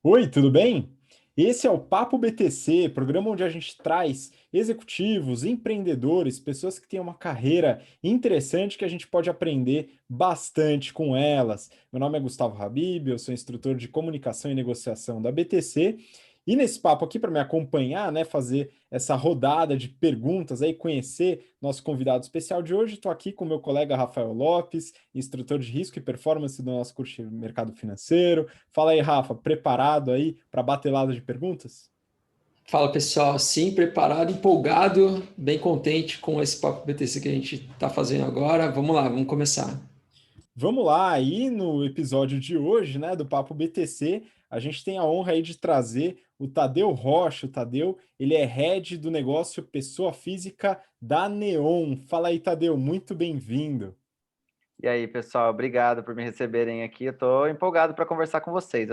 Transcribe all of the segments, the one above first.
Oi, tudo bem? Esse é o Papo BTC, programa onde a gente traz executivos, empreendedores, pessoas que têm uma carreira interessante que a gente pode aprender bastante com elas. Meu nome é Gustavo Habib, eu sou instrutor de comunicação e negociação da BTC. E nesse papo aqui, para me acompanhar, né, fazer essa rodada de perguntas aí, conhecer nosso convidado especial de hoje, estou aqui com meu colega Rafael Lopes, instrutor de risco e performance do nosso curso de mercado financeiro. Fala aí, Rafa, preparado aí para batelada de perguntas? Fala pessoal, sim, preparado, empolgado, bem contente com esse Papo BTC que a gente está fazendo agora. Vamos lá, vamos começar. Vamos lá, aí no episódio de hoje, né, do Papo BTC, a gente tem a honra aí de trazer o Tadeu Rocha. O Tadeu, ele é head do negócio pessoa física da Neon. Fala aí, Tadeu, muito bem-vindo. E aí, pessoal, obrigado por me receberem aqui. Eu estou empolgado para conversar com vocês.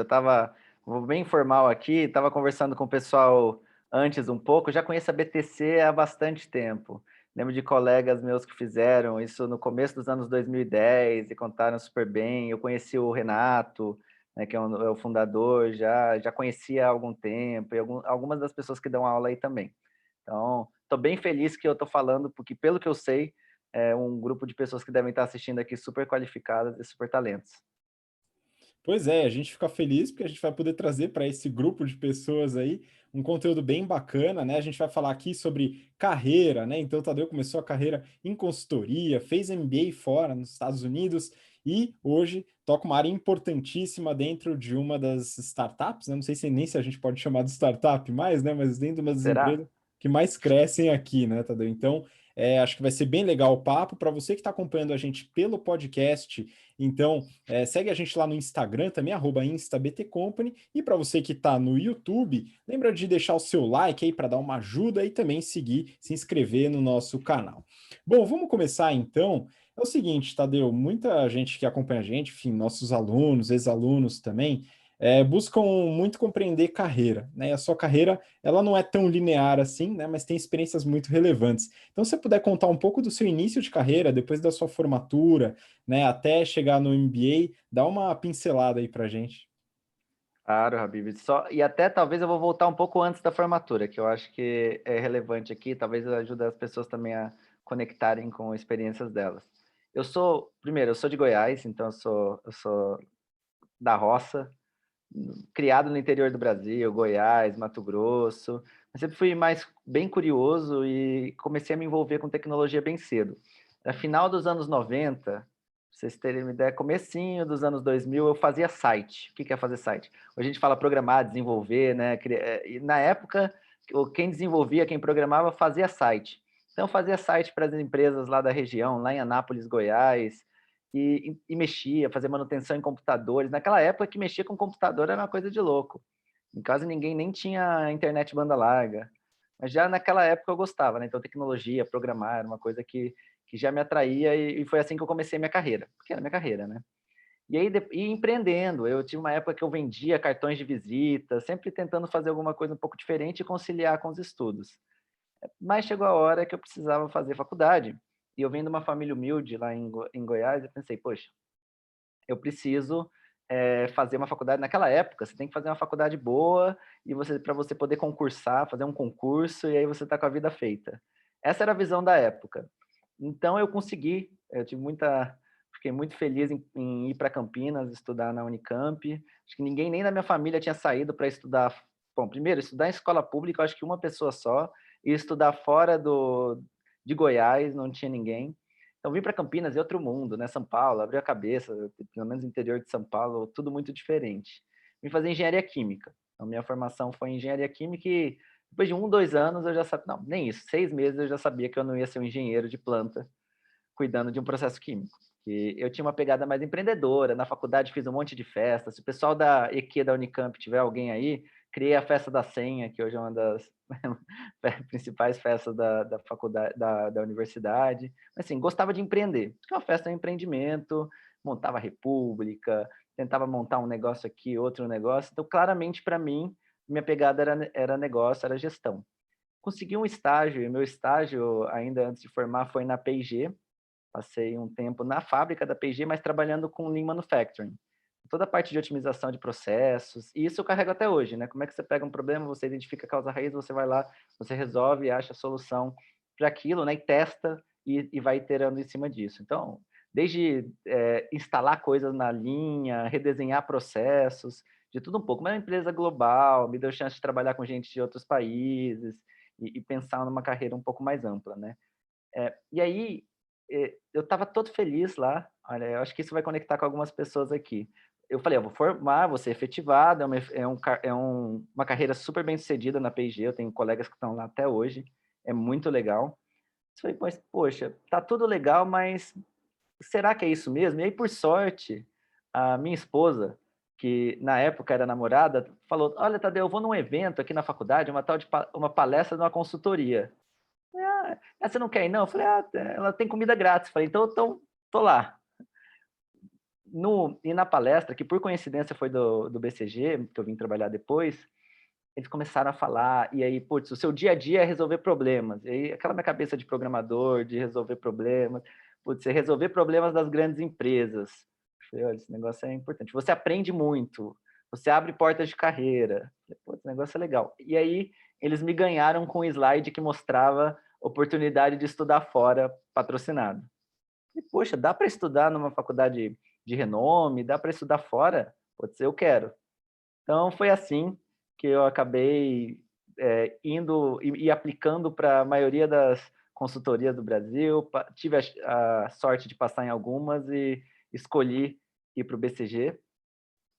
Vou bem informal aqui, estava conversando com o pessoal antes um pouco. Já conheço a BTC há bastante tempo. Lembro de colegas meus que fizeram isso no começo dos anos 2010 e contaram super bem. Eu conheci o Renato, né, que é o fundador, já conhecia há algum tempo, e algumas das pessoas que dão aula aí também. Então, estou bem feliz que eu estou falando, porque pelo que eu sei, é um grupo de pessoas que devem estar assistindo aqui super qualificadas e super talentos. Pois é, a gente fica feliz porque a gente vai poder trazer para esse grupo de pessoas aí um conteúdo bem bacana, né? A gente vai falar aqui sobre carreira, né? Então, o Tadeu começou a carreira em consultoria, fez MBA fora, nos Estados Unidos, e hoje toca uma área importantíssima dentro de uma das startups, né? Não sei se nem se a gente pode chamar de startup mais, né? Mas dentro de uma das Será? empresas que mais crescem aqui, né, Tadeu? Então, acho que vai ser bem legal o papo. Para você que está acompanhando a gente pelo podcast, então, segue a gente lá no Instagram também, @instabtcompany. E para você que está no YouTube, lembra de deixar o seu like aí para dar uma ajuda e também seguir, se inscrever no nosso canal. Bom, vamos começar então. É o seguinte, Tadeu, muita gente que acompanha a gente, enfim, nossos alunos, ex-alunos também, buscam muito compreender carreira, né? E a sua carreira, ela não é tão linear assim, né? Mas tem experiências muito relevantes. Então, se você puder contar um pouco do seu início de carreira, depois da sua formatura, né, até chegar no MBA, dá uma pincelada aí pra gente. Claro, Habib. E até talvez eu vou voltar um pouco antes da formatura, que eu acho que é relevante aqui, talvez ajude as pessoas também a conectarem com experiências delas. Primeiro, eu sou de Goiás, então eu sou da roça, criado no interior do Brasil, Goiás, Mato Grosso. Eu sempre fui mais bem curioso e comecei a me envolver com tecnologia bem cedo. No final dos anos 90, pra vocês terem uma ideia, comecinho dos anos 2000, eu fazia site. O que é fazer site? Hoje a gente fala programar, desenvolver, né? E na época, quem desenvolvia, quem programava, fazia site. Então, eu fazia site para as empresas lá da região, lá em Anápolis, Goiás, e mexia, fazia manutenção em computadores. Naquela época que mexia com computador era uma coisa de louco. Em casa ninguém nem tinha internet banda larga. Mas já naquela época eu gostava, né? Então tecnologia, programar, era uma coisa que já me atraía e foi assim que eu comecei minha carreira. Porque era minha carreira, né? E aí, e empreendendo, eu tive uma época que eu vendia cartões de visita, sempre tentando fazer alguma coisa um pouco diferente e conciliar com os estudos. Mas chegou a hora que eu precisava fazer faculdade. E eu venho de uma família humilde lá em Goiás, eu pensei, poxa, eu preciso fazer uma faculdade. Naquela época, você tem que fazer uma faculdade boa e para você poder concursar, fazer um concurso e aí você está com a vida feita. Essa era a visão da época. Então eu consegui, fiquei muito feliz em ir para Campinas, estudar na Unicamp. Acho que ninguém nem da minha família tinha saído para estudar. Bom, primeiro, estudar em escola pública, eu acho que uma pessoa só, e estudar fora de Goiás, não tinha ninguém. Então, vim para Campinas e outro mundo, né? São Paulo, abriu a cabeça, pelo menos no interior de São Paulo, tudo muito diferente. Vim fazer engenharia química. Então, minha formação foi em engenharia química e depois de 1, 2 anos eu já sabia, não, nem isso, 6 meses eu já sabia que eu não ia ser um engenheiro de planta cuidando de um processo químico. E eu tinha uma pegada mais empreendedora, na faculdade fiz um monte de festa. Se o pessoal da EQ da Unicamp tiver alguém aí, criei a festa da senha, que hoje é uma das principais festas da faculdade, da universidade. Mas, assim, gostava de empreender, porque uma festa é um empreendimento, montava república, tentava montar um negócio aqui, outro negócio. Então, claramente, para mim, minha pegada era negócio, era gestão. Consegui um estágio, e meu estágio, ainda antes de formar, foi na P&G. Passei um tempo na fábrica da P&G, mas trabalhando com Lean Manufacturing. toda a parte de otimização de processos, e isso eu carrego até hoje, né? Como é que você pega um problema, você identifica a causa raiz, você vai lá, você resolve, acha a solução para aquilo, né? E testa e vai iterando em cima disso. Então, desde instalar coisas na linha, redesenhar processos, de tudo um pouco. Mas é uma empresa global, me deu chance de trabalhar com gente de outros países e pensar numa carreira um pouco mais ampla, né? E aí, eu estava todo feliz lá. Olha, eu acho que isso vai conectar com algumas pessoas aqui. Eu falei, eu vou formar, vou ser efetivado, uma carreira super bem sucedida na P&G, eu tenho colegas que estão lá até hoje, é muito legal. Eu falei, mas, poxa, tá tudo legal, mas será que é isso mesmo? E aí, por sorte, a minha esposa, que na época era namorada, falou, olha, Tadeu, eu vou num evento aqui na faculdade, uma palestra de uma consultoria. Você não quer ir, não? Eu falei, ela tem comida grátis. Falei, então tô lá. E na palestra, que por coincidência foi do BCG, que eu vim trabalhar depois, eles começaram a falar, e aí, putz, o seu dia a dia é resolver problemas. E aí, aquela minha cabeça de programador, de resolver problemas, putz, resolver problemas das grandes empresas. Eu falei, olha, esse negócio é importante. Você aprende muito, você abre portas de carreira. Eu falei, putz, esse negócio é legal. E aí, eles me ganharam com um slide que mostrava oportunidade de estudar fora, patrocinado. E, poxa, dá para estudar numa faculdade de renome, dá para estudar fora? Pode ser, eu quero. Então, foi assim que eu acabei indo e aplicando para a maioria das consultorias do Brasil. Tive a sorte de passar em algumas e escolhi ir para o BCG.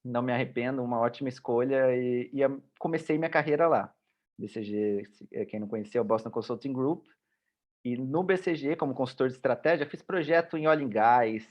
Não me arrependo, uma ótima escolha. E comecei minha carreira lá. BCG, quem não conheceu, é o Boston Consulting Group. E no BCG, como consultor de estratégia, fiz projeto em óleo e gás,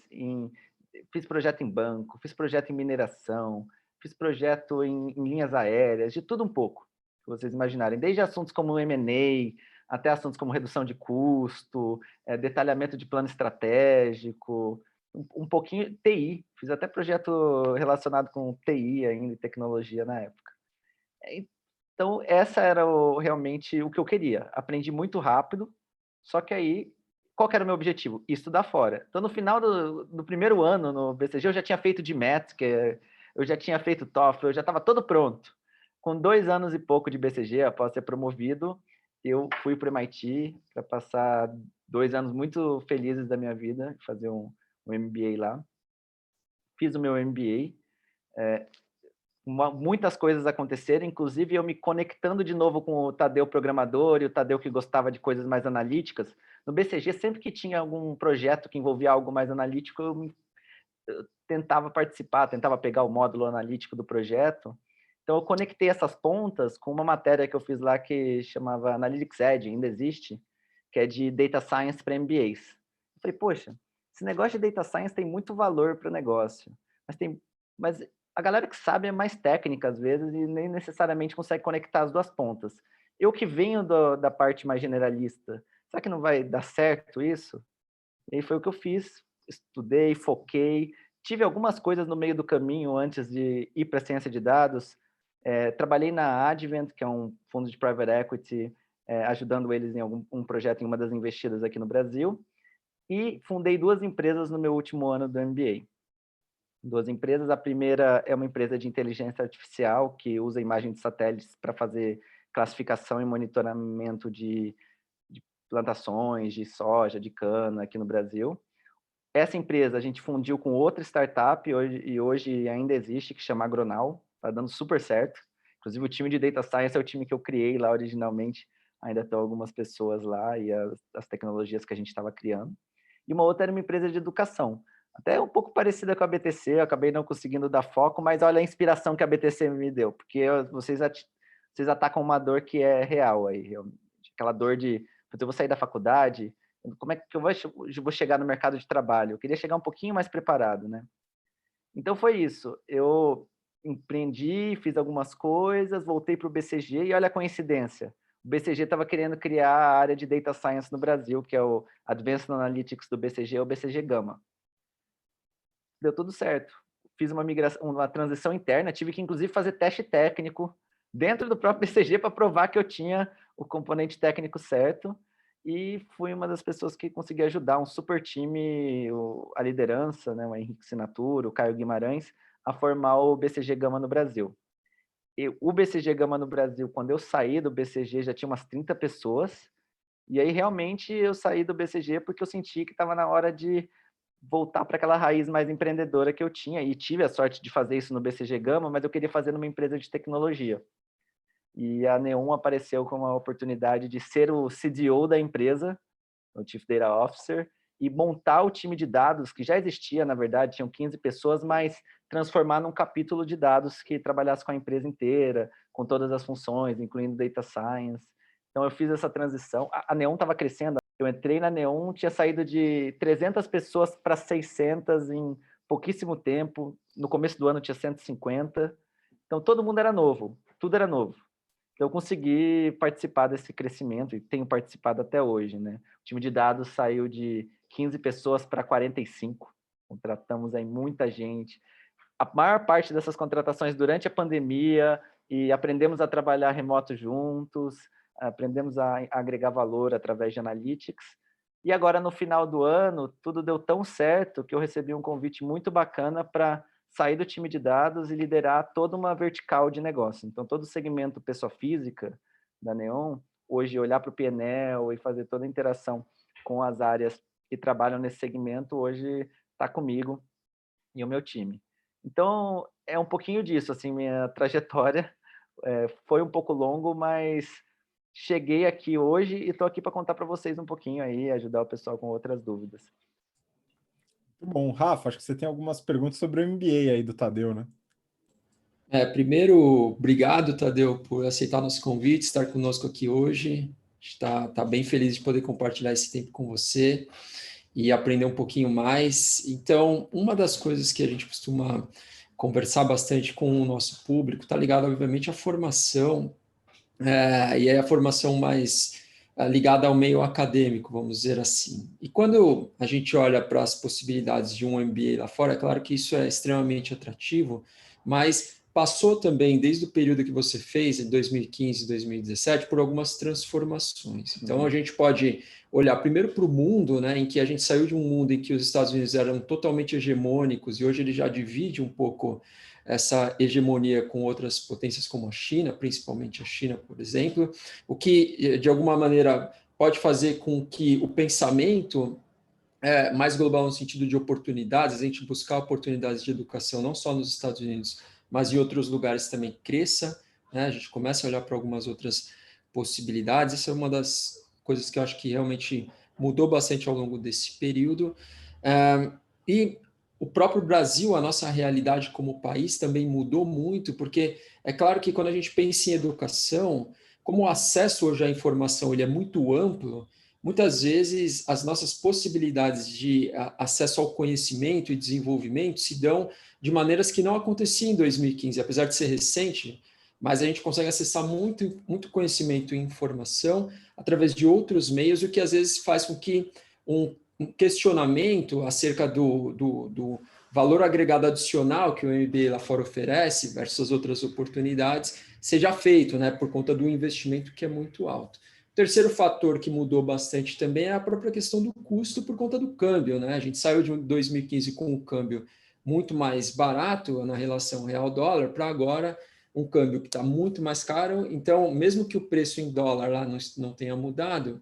fiz projeto em banco, fiz projeto em mineração, fiz projeto em linhas aéreas, de tudo um pouco, que vocês imaginarem. Desde assuntos como M&A, até assuntos como redução de custo, detalhamento de plano estratégico, um pouquinho TI. Fiz até projeto relacionado com TI ainda, e tecnologia na época. Então, essa era realmente o que eu queria. Aprendi muito rápido, só que aí, qual que era o meu objetivo? Estudar fora. Então, no final do primeiro ano no BCG, eu já tinha feito GMAT, eu já tinha feito TOEFL, eu já estava todo pronto. Com 2 anos e pouco de BCG, após ser promovido, eu fui para o MIT para passar 2 anos muito felizes da minha vida, fazer um MBA lá. Fiz o meu MBA, muitas coisas aconteceram, inclusive eu me conectando de novo com o Tadeu programador e o Tadeu que gostava de coisas mais analíticas. No BCG, sempre que tinha algum projeto que envolvia algo mais analítico, eu tentava participar, tentava pegar o módulo analítico do projeto. Então, eu conectei essas pontas com uma matéria que eu fiz lá que chamava Analytics Edge, ainda existe, que é de Data Science para MBAs. Eu falei, poxa, esse negócio de Data Science tem muito valor para o negócio, mas a galera que sabe é mais técnica às vezes e nem necessariamente consegue conectar as duas pontas. Eu que venho da parte mais generalista, será que não vai dar certo isso? E aí foi o que eu fiz, estudei, foquei, tive algumas coisas no meio do caminho antes de ir para a ciência de dados. Trabalhei na Advent, que é um fundo de private equity, ajudando eles em um projeto em uma das investidas aqui no Brasil, e fundei 2 empresas no meu último ano do MBA. 2 empresas. A primeira é uma empresa de inteligência artificial que usa imagem de satélites para fazer classificação e monitoramento de plantações de soja, de cana aqui no Brasil. Essa empresa a gente fundiu com outra startup e hoje ainda existe, que chama Agronal, está dando super certo. Inclusive o time de Data Science é o time que eu criei lá originalmente, ainda estão algumas pessoas lá e as tecnologias que a gente estava criando. E uma outra era uma empresa de educação, até um pouco parecida com a BTC, eu acabei não conseguindo dar foco, mas olha a inspiração que a BTC me deu, porque vocês atacam uma dor que é real aí, realmente. Aquela dor de, eu vou sair da faculdade, como é que eu vou chegar no mercado de trabalho? Eu queria chegar um pouquinho mais preparado, né? Então foi isso, eu empreendi, fiz algumas coisas, voltei para o BCG e olha a coincidência, o BCG estava querendo criar a área de Data Science no Brasil, que é o Advanced Analytics do BCG, é o BCG Gama. Deu tudo certo. Fiz uma transição interna, tive que inclusive fazer teste técnico dentro do próprio BCG para provar que eu tinha o componente técnico certo, e fui uma das pessoas que consegui ajudar um super time, a liderança, né, o Henrique Sinatura, o Caio Guimarães, a formar o BCG Gama no Brasil. O BCG Gama no Brasil, quando eu saí do BCG, já tinha umas 30 pessoas, e aí realmente eu saí do BCG porque eu senti que estava na hora de voltar para aquela raiz mais empreendedora que eu tinha, e tive a sorte de fazer isso no BCG Gama, mas eu queria fazer numa empresa de tecnologia. E a Neon apareceu com a oportunidade de ser o CDO da empresa, o Chief Data Officer, e montar o time de dados, que já existia, na verdade, tinham 15 pessoas, mas transformar num capítulo de dados que trabalhasse com a empresa inteira, com todas as funções, incluindo Data Science. Então, eu fiz essa transição. A Neon estava crescendo. Eu entrei na Neon, tinha saído de 300 pessoas para 600 em pouquíssimo tempo. No começo do ano tinha 150. Então, todo mundo era novo, tudo era novo. Então, eu consegui participar desse crescimento e tenho participado até hoje, né? O time de dados saiu de 15 pessoas para 45. Contratamos aí muita gente. A maior parte dessas contratações durante a pandemia, e aprendemos a trabalhar remoto juntos, aprendemos a agregar valor através de analytics. E agora, no final do ano, tudo deu tão certo que eu recebi um convite muito bacana para sair do time de dados e liderar toda uma vertical de negócio. Então, todo o segmento pessoa física da Neon, hoje olhar para o PNL e fazer toda a interação com as áreas que trabalham nesse segmento, hoje está comigo e o meu time. Então, é um pouquinho disso, assim, minha trajetória. Foi um pouco longo, mas cheguei aqui hoje e estou aqui para contar para vocês um pouquinho aí, ajudar o pessoal com outras dúvidas. Muito bom. Rafa, acho que você tem algumas perguntas sobre o MBA aí do Tadeu, né? Primeiro, obrigado, Tadeu, por aceitar nosso convite, estar conosco aqui hoje. A gente está bem feliz de poder compartilhar esse tempo com você e aprender um pouquinho mais. Então, uma das coisas que a gente costuma conversar bastante com o nosso público está ligado, obviamente, à formação, e é a formação mais ligada ao meio acadêmico, vamos dizer assim. E quando a gente olha para as possibilidades de um MBA lá fora, é claro que isso é extremamente atrativo, mas passou também, desde o período que você fez, em 2015, 2017, por algumas transformações. Então, a gente pode olhar primeiro para o mundo, né, em que a gente saiu de um mundo em que os Estados Unidos eram totalmente hegemônicos, e hoje ele já divide um pouco essa hegemonia com outras potências como a China, principalmente a China, por exemplo, o que, de alguma maneira, pode fazer com que o pensamento mais global no sentido de oportunidades, a gente buscar oportunidades de educação não só nos Estados Unidos, mas em outros lugares também cresça, né? A gente começa a olhar para algumas outras possibilidades. Isso é uma das coisas que eu acho que realmente mudou bastante ao longo desse período. E o próprio Brasil, a nossa realidade como país também mudou muito, porque é claro que quando a gente pensa em educação, como o acesso hoje à informação ele é muito amplo, muitas vezes as nossas possibilidades de acesso ao conhecimento e desenvolvimento se dão de maneiras que não aconteciam em 2015, apesar de ser recente, mas a gente consegue acessar muito, muito conhecimento e informação através de outros meios, o que às vezes faz com que um questionamento acerca do valor agregado adicional que o MBA lá fora oferece versus outras oportunidades seja feito, né, por conta do investimento que é muito alto. O terceiro fator que mudou bastante também é a própria questão do custo por conta do câmbio, né? A gente saiu de 2015 com um câmbio muito mais barato na relação real-dólar para agora um câmbio que está muito mais caro. Então, mesmo que o preço em dólar lá não tenha mudado,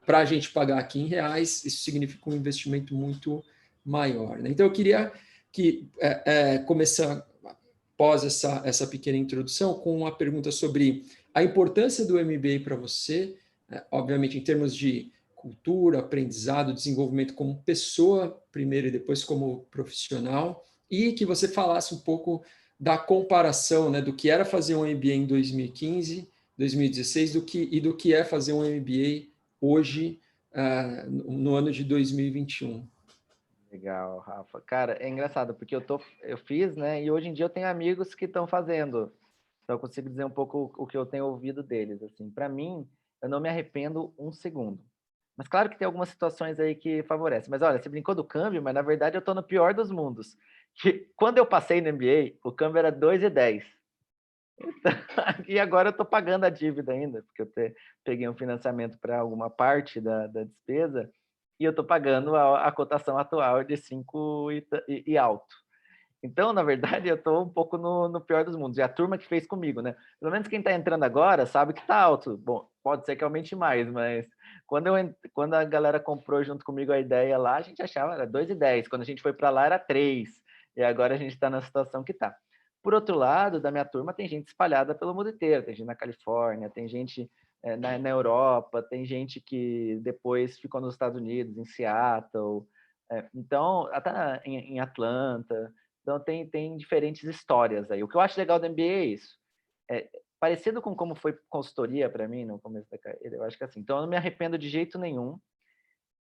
para a gente pagar aqui em reais, isso significa um investimento muito maior, né? Então, eu queria que começar, após essa pequena introdução, com uma pergunta sobre a importância do MBA para você, obviamente em termos de cultura, aprendizado, desenvolvimento como pessoa, primeiro e depois como profissional, e que você falasse um pouco da comparação, né, do que era fazer um MBA em 2015, 2016, do que é fazer um MBA hoje, no ano de 2021. Legal, Rafa. Cara, é engraçado, porque eu fiz, né? E hoje em dia eu tenho amigos que estão fazendo. Então eu consigo dizer um pouco o que eu tenho ouvido deles. Assim, para mim, eu não me arrependo um segundo. Mas claro que tem algumas situações aí que favorecem. Mas olha, você brincou do câmbio, mas na verdade eu estou no pior dos mundos. Que quando eu passei no MBA, o câmbio era 2,10. E agora eu estou pagando a dívida ainda, porque eu peguei um financiamento para alguma parte da despesa e eu estou pagando a cotação atual de 5 e alto. Então, na verdade, eu estou um pouco no pior dos mundos. E a turma que fez comigo, né? Pelo menos quem está entrando agora sabe que está alto. Bom, pode ser que aumente mais, mas quando a galera comprou junto comigo a ideia lá, a gente achava era 2,10. Quando a gente foi para lá, era 3. E agora a gente está na situação que está. Por outro lado, da minha turma, tem gente espalhada pelo mundo inteiro. Tem gente na Califórnia, tem gente na Europa, tem gente que depois ficou nos Estados Unidos, em Seattle. Então, até em Atlanta. Então, tem diferentes histórias aí. O que eu acho legal do MBA é isso. É, parecido com como foi consultoria para mim no começo da carreira, eu acho que assim. Então, eu não me arrependo de jeito nenhum.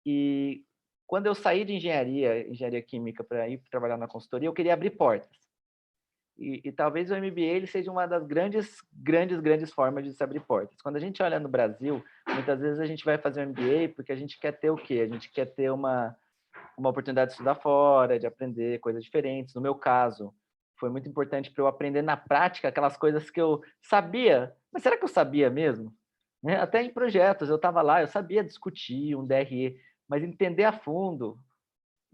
E quando eu saí de engenharia química, para ir trabalhar na consultoria, eu queria abrir portas. E talvez o MBA ele seja uma das grandes formas de se abrir portas. Quando a gente olha no Brasil, muitas vezes a gente vai fazer um MBA porque a gente quer ter o quê? A gente quer ter uma oportunidade de estudar fora, de aprender coisas diferentes. No meu caso, foi muito importante para eu aprender na prática aquelas coisas que eu sabia, mas será que eu sabia mesmo? Né? Até em projetos, eu estava lá, eu sabia discutir um DRE, mas entender a fundo,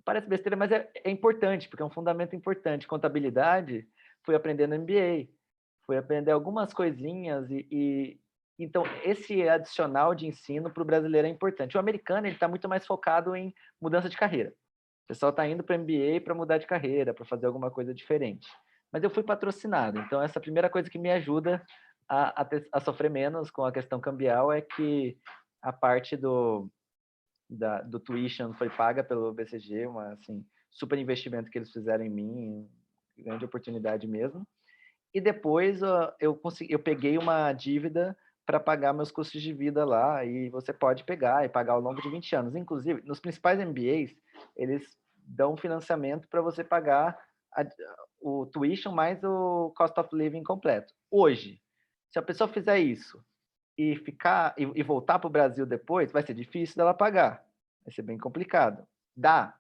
parece besteira, mas é importante, porque é um fundamento importante. Contabilidade, fui aprender no MBA, fui aprender algumas coisinhas então, esse adicional de ensino para o brasileiro é importante. O americano ele está muito mais focado em mudança de carreira. O pessoal está indo para o MBA para mudar de carreira, para fazer alguma coisa diferente. Mas eu fui patrocinado, então essa primeira coisa que me ajuda a sofrer menos com a questão cambial é que a parte do tuition foi paga pelo BCG, uma assim, super investimento que eles fizeram em mim, grande oportunidade mesmo. E depois eu peguei uma dívida para pagar meus custos de vida lá, e você pode pegar e pagar ao longo de 20 anos. Inclusive, nos principais MBAs, eles dão financiamento para você pagar o tuition mais o cost of living completo. Hoje, se a pessoa fizer isso e voltar para o Brasil depois, vai ser difícil dela pagar. Vai ser bem complicado. Dá,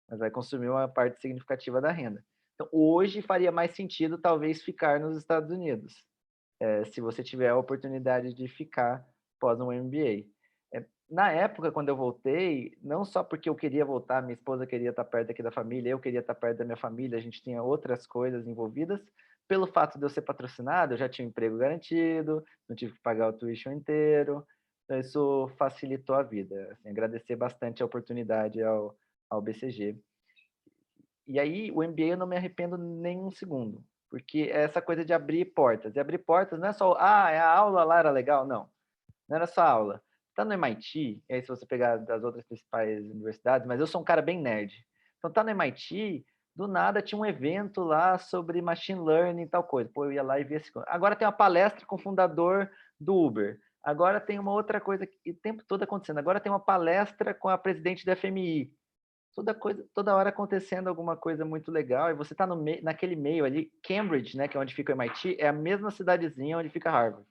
mas vai consumir uma parte significativa da renda. Então, hoje faria mais sentido talvez ficar nos Estados Unidos, se você tiver a oportunidade de ficar pós um MBA. Na época, quando eu voltei, não só porque eu queria voltar, minha esposa queria estar perto aqui da família, eu queria estar perto da minha família, a gente tinha outras coisas envolvidas, pelo fato de eu ser patrocinado, eu já tinha um emprego garantido, não tive que pagar o tuition inteiro, então isso facilitou a vida. Assim, agradecer bastante a oportunidade ao BCG. E aí, o MBA eu não me arrependo nem um segundo, porque é essa coisa de abrir portas. E abrir portas não é só, a aula lá era legal. Não era só aula. Tá no MIT, e aí se você pegar das outras principais universidades, mas eu sou um cara bem nerd. Então tá no MIT, do nada tinha um evento lá sobre machine learning e tal coisa. Pô, eu ia lá e via esse... Agora tem uma palestra com o fundador do Uber. Agora tem uma outra coisa que o tempo todo acontecendo. Agora tem uma palestra com a presidente da FMI. Toda hora acontecendo alguma coisa muito legal, e você está naquele meio ali, Cambridge, né, que é onde fica o MIT, é a mesma cidadezinha onde fica Harvard,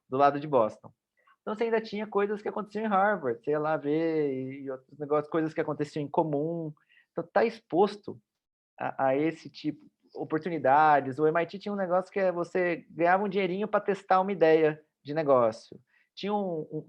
do lado de Boston. Então você ainda tinha coisas que aconteciam em Harvard, você ia lá ver, e outros negócios, coisas que aconteciam em comum. Então tá exposto a esse tipo de oportunidades. O MIT tinha um negócio que você ganhava um dinheirinho para testar uma ideia de negócio.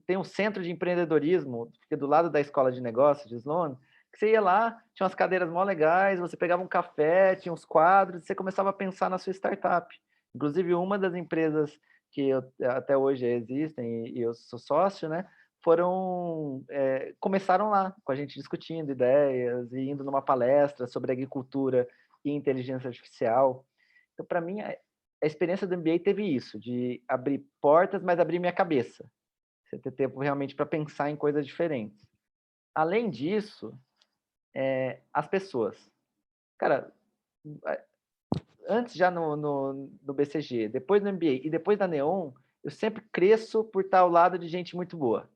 Tem um centro de empreendedorismo, que é do lado da escola de negócios de Sloan, que você ia lá, tinha umas cadeiras mó legais, você pegava um café, tinha uns quadros, e você começava a pensar na sua startup. Inclusive, uma das empresas que até hoje existem, e eu sou sócio, né, começaram lá, com a gente discutindo ideias e indo numa palestra sobre agricultura e inteligência artificial. Então, para mim, a experiência do MBA teve isso, de abrir portas, mas abrir minha cabeça. Você ter tempo realmente para pensar em coisas diferentes. Além disso, as pessoas. Cara, antes já no BCG, depois no MBA e depois da Neon, eu sempre cresço por estar ao lado de gente muito boa.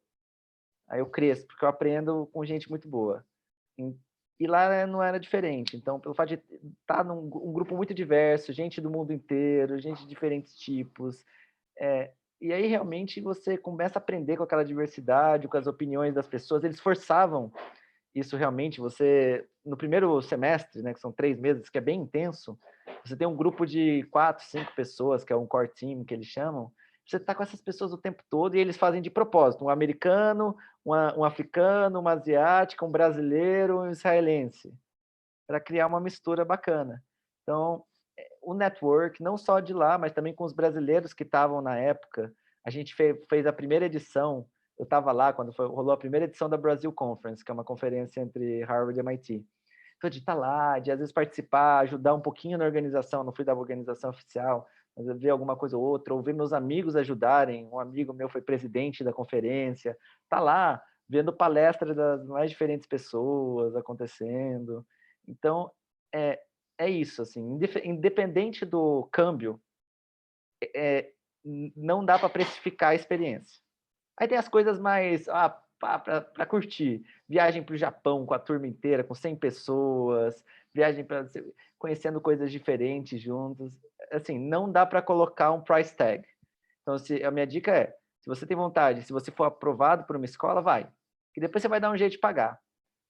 Aí eu cresço, porque eu aprendo com gente muito boa. E lá não era diferente. Então, pelo fato de estar num grupo muito diverso, gente do mundo inteiro, gente de diferentes tipos, e aí realmente você começa a aprender com aquela diversidade, com as opiniões das pessoas. Eles forçavam isso realmente. Você, no primeiro semestre, né, que são 3 meses, que é bem intenso, você tem um grupo de 4, 5 pessoas, que é um core team, que eles chamam. Você está com essas pessoas o tempo todo e eles fazem de propósito. Um americano, um africano, uma asiática, um brasileiro, um israelense. para criar uma mistura bacana. Então, o network, não só de lá, mas também com os brasileiros que estavam na época. A gente fez a primeira edição, eu estava lá quando rolou a primeira edição da Brasil Conference, que é uma conferência entre Harvard e MIT. Então, de estar lá, de às vezes participar, ajudar um pouquinho na organização, não fui da organização oficial, mas eu ver alguma coisa ou outra, ou ver meus amigos ajudarem. Um amigo meu foi presidente da conferência, tá lá vendo palestras das mais diferentes pessoas acontecendo. Então, é isso, assim, independente do câmbio, não dá para precificar a experiência. Aí tem as coisas mais para curtir. Viagem para o Japão com a turma inteira, com 100 pessoas, viagem para conhecendo coisas diferentes juntos. Assim, não dá para colocar um price tag. Então, a minha dica é, se você tem vontade, se você for aprovado por uma escola, vai. Que depois você vai dar um jeito de pagar.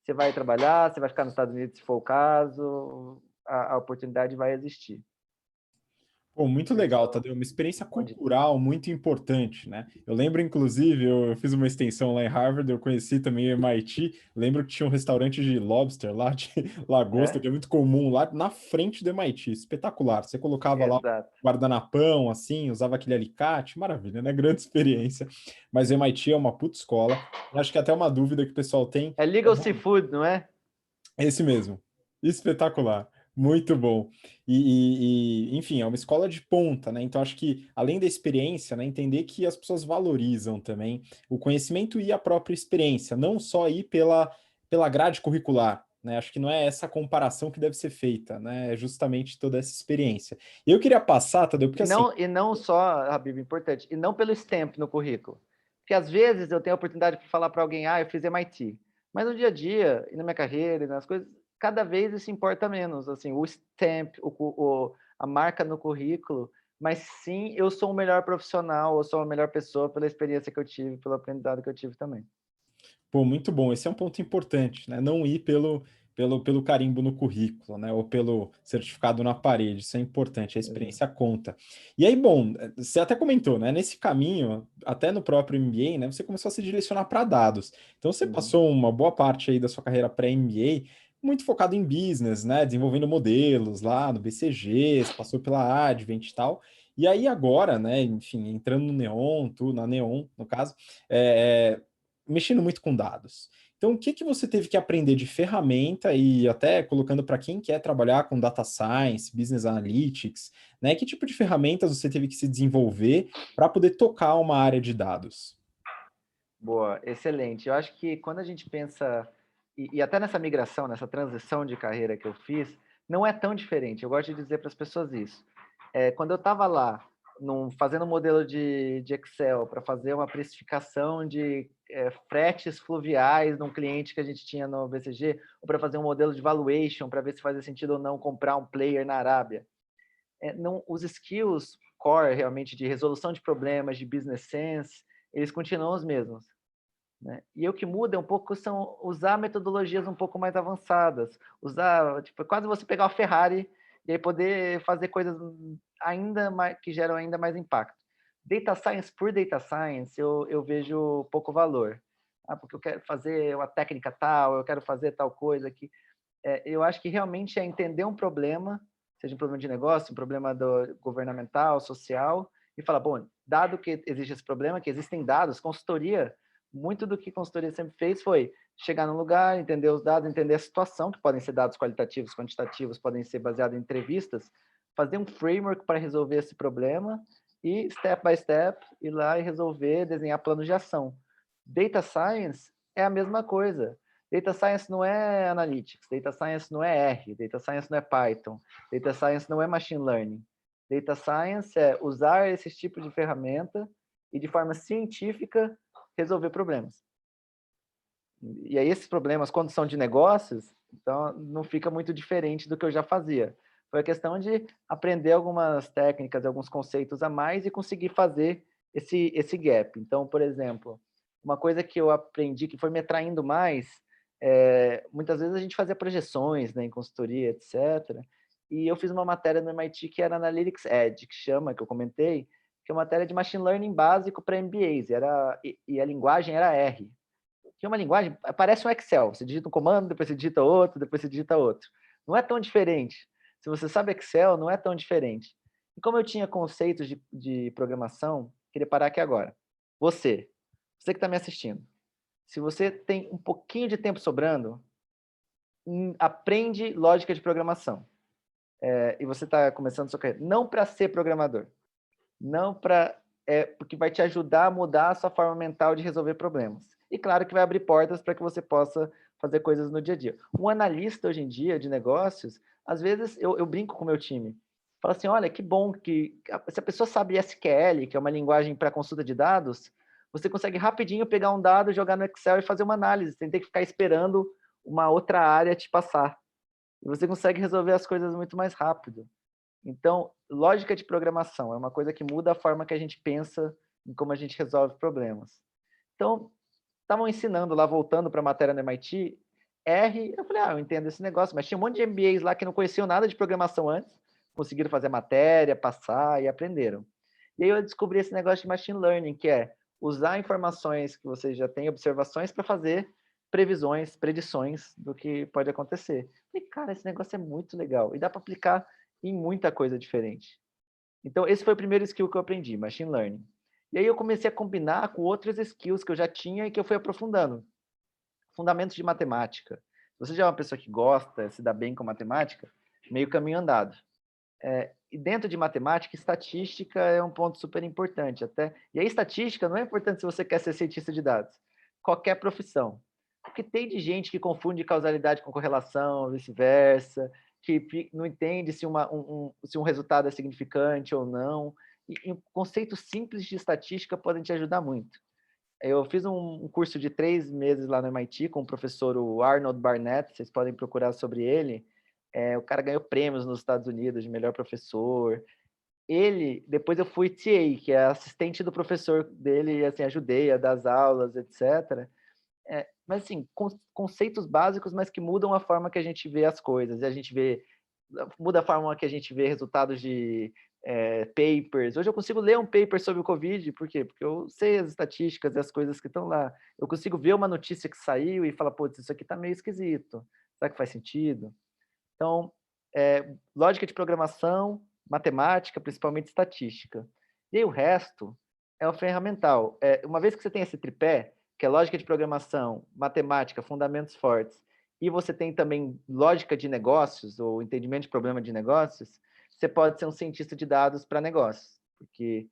Você vai trabalhar, você vai ficar nos Estados Unidos, se for o caso, a oportunidade vai existir. Pô, muito legal, Tadeu. Uma experiência cultural muito importante, né? Eu lembro, inclusive, eu fiz uma extensão lá em Harvard, eu conheci também o MIT. Lembro que tinha um restaurante de lobster lá, de lagosta, que é muito comum lá na frente do MIT. Espetacular. Você colocava lá Exato. um guardanapão, assim, usava aquele alicate, maravilha, né? Grande experiência. Mas o MIT é uma puta escola. Eu acho que até uma dúvida que o pessoal tem. É Legal Seafood, não é? Esse mesmo. Espetacular. Muito bom. Enfim, é uma escola de ponta, né? Então, acho que, além da experiência, né, entender que as pessoas valorizam também o conhecimento e a própria experiência, não só ir pela grade curricular, né? Acho que não é essa comparação que deve ser feita, né? É justamente toda essa experiência. E eu queria passar, Tadeu, porque assim. E não só, Habib, importante, e não pelo stamp no currículo. Porque às vezes eu tenho a oportunidade de falar para alguém, eu fiz MIT. Mas no dia a dia, e na minha carreira, e nas coisas, cada vez isso importa menos. Assim, o stamp, a marca no currículo, mas sim, eu sou um melhor profissional, eu sou uma melhor pessoa pela experiência que eu tive, pelo aprendizado que eu tive também. Pô, muito bom. Esse é um ponto importante, né? Não ir pelo carimbo no currículo, né? Ou pelo certificado na parede. Isso é importante, a experiência conta. E aí, bom, você até comentou, né? Nesse caminho, até no próprio MBA, né? Você começou a se direcionar para dados. Então, você passou uma boa parte aí da sua carreira pré-MBA muito focado em business, né? Desenvolvendo modelos lá no BCG, você passou pela Advent e tal. E aí agora, né? Enfim, entrando no Neon, na Neon, no caso, mexendo muito com dados. Então, o que você teve que aprender de ferramenta e até colocando para quem quer trabalhar com data science, business analytics, né? Que tipo de ferramentas você teve que se desenvolver para poder tocar uma área de dados? Boa, excelente. Eu acho que quando a gente pensa, e até nessa migração, nessa transição de carreira que eu fiz, não é tão diferente. Eu gosto de dizer para as pessoas isso. Quando eu estava lá, fazendo um modelo de Excel para fazer uma precificação de fretes fluviais num cliente que a gente tinha no BCG, ou para fazer um modelo de valuation, para ver se fazia sentido ou não comprar um player na Arábia. Os skills core, realmente, de resolução de problemas, de business sense, eles continuam os mesmos. Né? E o que muda um pouco são usar metodologias um pouco mais avançadas, usar, quase você pegar uma Ferrari e aí poder fazer coisas ainda mais, que geram ainda mais impacto. Data Science por Data Science, eu vejo pouco valor. Porque eu quero fazer uma técnica tal, eu quero fazer tal coisa aqui. Eu acho que realmente é entender um problema, seja um problema de negócio, um problema governamental, social, e falar, bom, dado que existe esse problema, que existem dados, consultoria, muito do que consultoria sempre fez foi chegar num lugar, entender os dados, entender a situação, que podem ser dados qualitativos, quantitativos, podem ser baseados em entrevistas, fazer um framework para resolver esse problema e, step by step, ir lá e resolver, desenhar planos de ação. Data Science é a mesma coisa. Data Science não é Analytics, Data Science não é R, Data Science não é Python, Data Science não é Machine Learning. Data Science é usar esse tipo de ferramenta e, de forma científica, resolver problemas. E aí esses problemas, quando são de negócios, então não fica muito diferente do que eu já fazia. Foi a questão de aprender algumas técnicas, alguns conceitos a mais e conseguir fazer esse gap. Então, por exemplo, uma coisa que eu aprendi que foi me atraindo mais, muitas vezes a gente fazia projeções, né, em consultoria, etc. E eu fiz uma matéria no MIT que era Analytics Edge, que eu comentei, que é uma matéria de Machine Learning básico para MBAs, e a linguagem era R. Que é uma linguagem, parece um Excel, você digita um comando, depois você digita outro, depois você digita outro. Não é tão diferente. Se você sabe Excel, não é tão diferente. E como eu tinha conceitos de programação, queria parar aqui agora. Você que está me assistindo, se você tem um pouquinho de tempo sobrando, aprende lógica de programação. E você está começando sua carreira, não para ser programador, não para porque vai te ajudar a mudar a sua forma mental de resolver problemas. E claro que vai abrir portas para que você possa fazer coisas no dia a dia. Um analista hoje em dia de negócios, às vezes eu brinco com o meu time. Falo assim, olha, que bom que se a pessoa sabe SQL, que é uma linguagem para consulta de dados, você consegue rapidinho pegar um dado, jogar no Excel e fazer uma análise, sem ter que ficar esperando uma outra área te passar. E você consegue resolver as coisas muito mais rápido. Então, lógica de programação é uma coisa que muda a forma que a gente pensa em como a gente resolve problemas. Então, estavam ensinando lá, voltando para a matéria no MIT, R, eu falei, eu entendo esse negócio, mas tinha um monte de MBAs lá que não conheciam nada de programação antes, conseguiram fazer matéria, passar e aprenderam. E aí eu descobri esse negócio de machine learning, que é usar informações que você já tem, observações, para fazer previsões, predições do que pode acontecer. E, cara, esse negócio é muito legal. E dá para aplicar em muita coisa diferente. Então, esse foi o primeiro skill que eu aprendi, machine learning. E aí eu comecei a combinar com outras skills que eu já tinha e que eu fui aprofundando. Fundamentos de matemática. Se você já é uma pessoa que gosta, se dá bem com matemática, meio caminho andado. E dentro de matemática, estatística é um ponto super importante. E a estatística não é importante se você quer ser cientista de dados. Qualquer profissão. Porque tem de gente que confunde causalidade com correlação, vice-versa, que não entende se um resultado é significante ou não. E conceitos simples de estatística podem te ajudar muito. Eu fiz um curso de 3 meses lá no MIT com o professor Arnold Barnett, vocês podem procurar sobre ele. O cara ganhou prêmios nos Estados Unidos de melhor professor. Depois eu fui TA, que é assistente do professor dele, e assim, ajudei a dar as aulas, etc. Mas assim, conceitos básicos, mas que mudam a forma que a gente vê as coisas. E a gente muda a forma que a gente vê resultados de papers. Hoje eu consigo ler um paper sobre o Covid, por quê? Porque eu sei as estatísticas e as coisas que estão lá. Eu consigo ver uma notícia que saiu e falar, putz, isso aqui está meio esquisito. Será que faz sentido? Então, lógica de programação, matemática, principalmente estatística. E aí o resto é o ferramental. Uma vez que você tem esse tripé, que é lógica de programação, matemática, fundamentos fortes, e você tem também lógica de negócios, ou entendimento de problema de negócios, você pode ser um cientista de dados para negócios. Porque,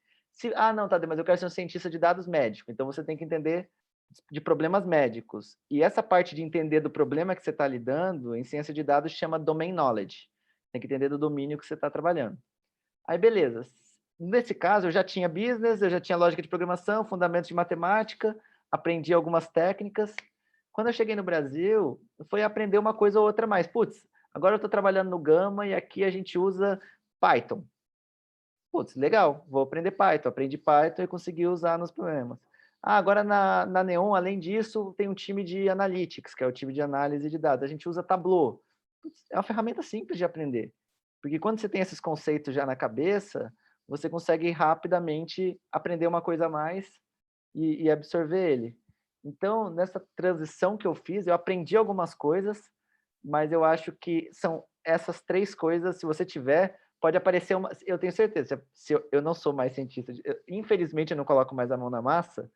não, Tadeu, mas eu quero ser um cientista de dados médico. Então, você tem que entender de problemas médicos. E essa parte de entender do problema que você está lidando, em ciência de dados, chama domain knowledge. Tem que entender do domínio que você está trabalhando. Aí, beleza. Nesse caso, eu já tinha business, eu já tinha lógica de programação, fundamentos de matemática, aprendi algumas técnicas. Quando eu cheguei no Brasil, foi aprender uma coisa ou outra mais. Putz, agora eu estou trabalhando no Gama e aqui a gente usa Python. Putz, legal, vou aprender Python. Aprendi Python e consegui usar nos problemas. Agora na Neon, além disso, tem um time de Analytics, que é o time de análise de dados. A gente usa Tableau. Putz, é uma ferramenta simples de aprender. Porque quando você tem esses conceitos já na cabeça, você consegue rapidamente aprender uma coisa a mais e absorver ele. Então, nessa transição que eu fiz, eu aprendi algumas coisas, mas eu acho que são essas 3 coisas, se você tiver, pode aparecer uma... Eu tenho certeza, se eu não sou mais cientista, infelizmente eu não coloco mais a mão na massa,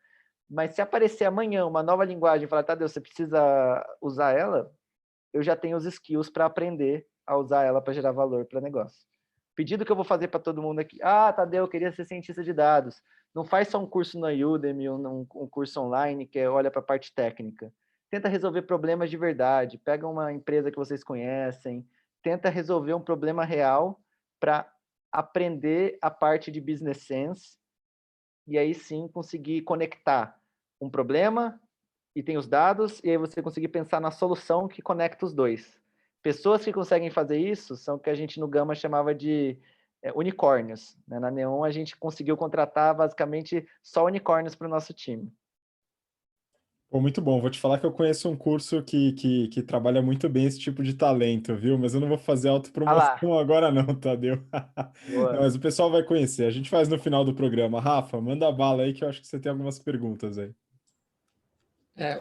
mas se aparecer amanhã uma nova linguagem e falar, Tadeu, você precisa usar ela, eu já tenho os skills para aprender a usar ela para gerar valor para o negócio. Pedido que eu vou fazer para todo mundo aqui. Tadeu, eu queria ser cientista de dados. Não faz só um curso na Udemy ou um curso online que olha para a parte técnica. Tenta resolver problemas de verdade. Pega uma empresa que vocês conhecem. Tenta resolver um problema real para aprender a parte de business sense e aí sim conseguir conectar um problema e tem os dados, e aí você conseguir pensar na solução que conecta os dois. Pessoas que conseguem fazer isso são o que a gente no Gama chamava de unicórnios. Né? Na Neon a gente conseguiu contratar basicamente só unicórnios para o nosso time. Pô, muito bom. Vou te falar que eu conheço um curso que trabalha muito bem esse tipo de talento, viu? Mas eu não vou fazer Ah lá. autopromoção agora não, Tadeu. Não, Boa. mas o pessoal vai conhecer. A gente faz no final do programa. Rafa, manda bala aí que eu acho que você tem algumas perguntas aí.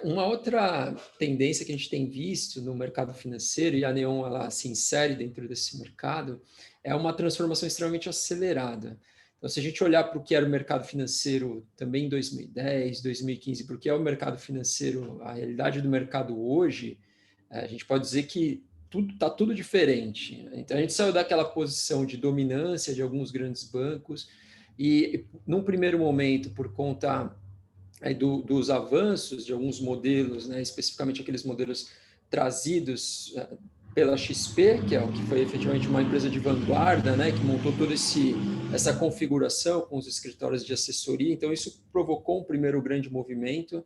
Uma outra tendência que a gente tem visto no mercado financeiro, e a Neon ela se insere dentro desse mercado, é uma transformação extremamente acelerada. Então, se a gente olhar para o que era o mercado financeiro também em 2010, 2015, para o que é o mercado financeiro, a realidade do mercado hoje, a gente pode dizer que está tudo diferente. Então, a gente saiu daquela posição de dominância de alguns grandes bancos, e num primeiro momento, por conta aí dos avanços de alguns modelos, né, especificamente aqueles modelos trazidos pela XP, que é o que foi efetivamente uma empresa de vanguarda, né, que montou toda essa configuração com os escritórios de assessoria. Então, isso provocou um primeiro grande movimento.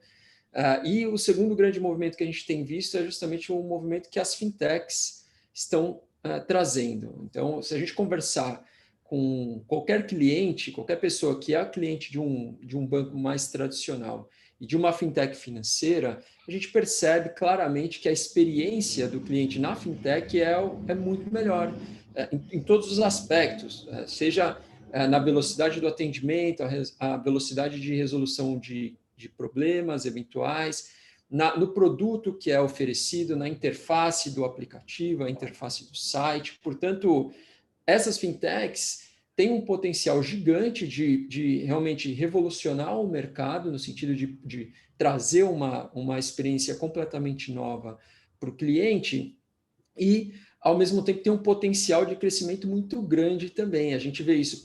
E o segundo grande movimento que a gente tem visto é justamente o movimento que as fintechs estão trazendo. Então, se a gente conversar com qualquer cliente, qualquer pessoa que é cliente de um banco mais tradicional e de uma fintech financeira, a gente percebe claramente que a experiência do cliente na fintech é muito melhor, em todos os aspectos, seja na velocidade do atendimento, a velocidade de resolução de problemas eventuais, no produto que é oferecido, na interface do aplicativo, a interface do site. Portanto, essas fintechs têm um potencial gigante de realmente revolucionar o mercado, no sentido de trazer uma experiência completamente nova para o cliente e, ao mesmo tempo, tem um potencial de crescimento muito grande também. A gente vê isso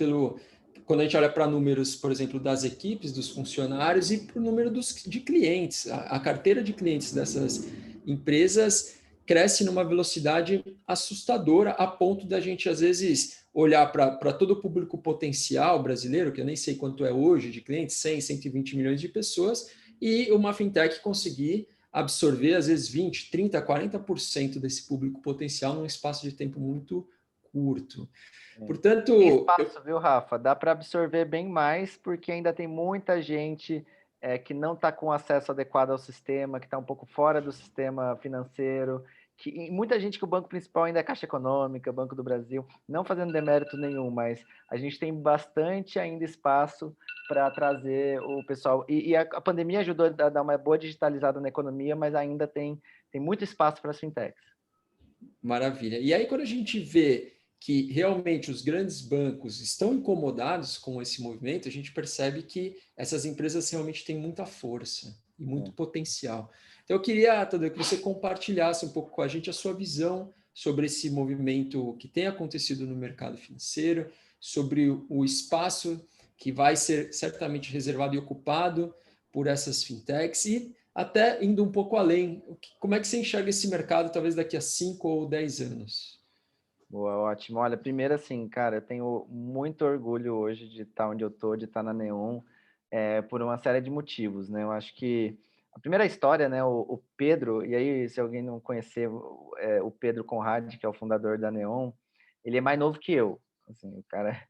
quando a gente olha para números, por exemplo, das equipes, dos funcionários e para o número de clientes. A carteira de clientes dessas empresas cresce numa velocidade assustadora, a ponto da gente, às vezes, olhar para todo o público potencial brasileiro, que eu nem sei quanto é hoje de clientes, 100, 120 milhões de pessoas, e uma fintech conseguir absorver, às vezes, 20, 30, 40% desse público potencial num espaço de tempo muito curto. Portanto, tem espaço, viu, Rafa? Dá para absorver bem mais, porque ainda tem muita gente que não está com acesso adequado ao sistema, que está um pouco fora do sistema financeiro, e muita gente que o banco principal ainda é Caixa Econômica, Banco do Brasil, não fazendo demérito nenhum, mas a gente tem bastante ainda espaço para trazer o pessoal. E a pandemia ajudou a dar uma boa digitalizada na economia, mas ainda tem muito espaço para as fintechs. Maravilha. E aí, quando a gente vê que realmente os grandes bancos estão incomodados com esse movimento, a gente percebe que essas empresas realmente têm muita força e muito potencial. Então, eu queria, Tadeu, que você compartilhasse um pouco com a gente a sua visão sobre esse movimento que tem acontecido no mercado financeiro, sobre o espaço que vai ser certamente reservado e ocupado por essas fintechs e até indo um pouco além, como é que você enxerga esse mercado talvez daqui a 5 ou 10 anos? Boa, ótimo. Olha, primeiro assim, cara, eu tenho muito orgulho hoje de estar onde eu estou, de estar na Neon, por uma série de motivos, né? Eu acho que a primeira história, né, o Pedro, e aí se alguém não conhecer, o Pedro Conrad, que é o fundador da Neon, ele é mais novo que eu, assim, o cara...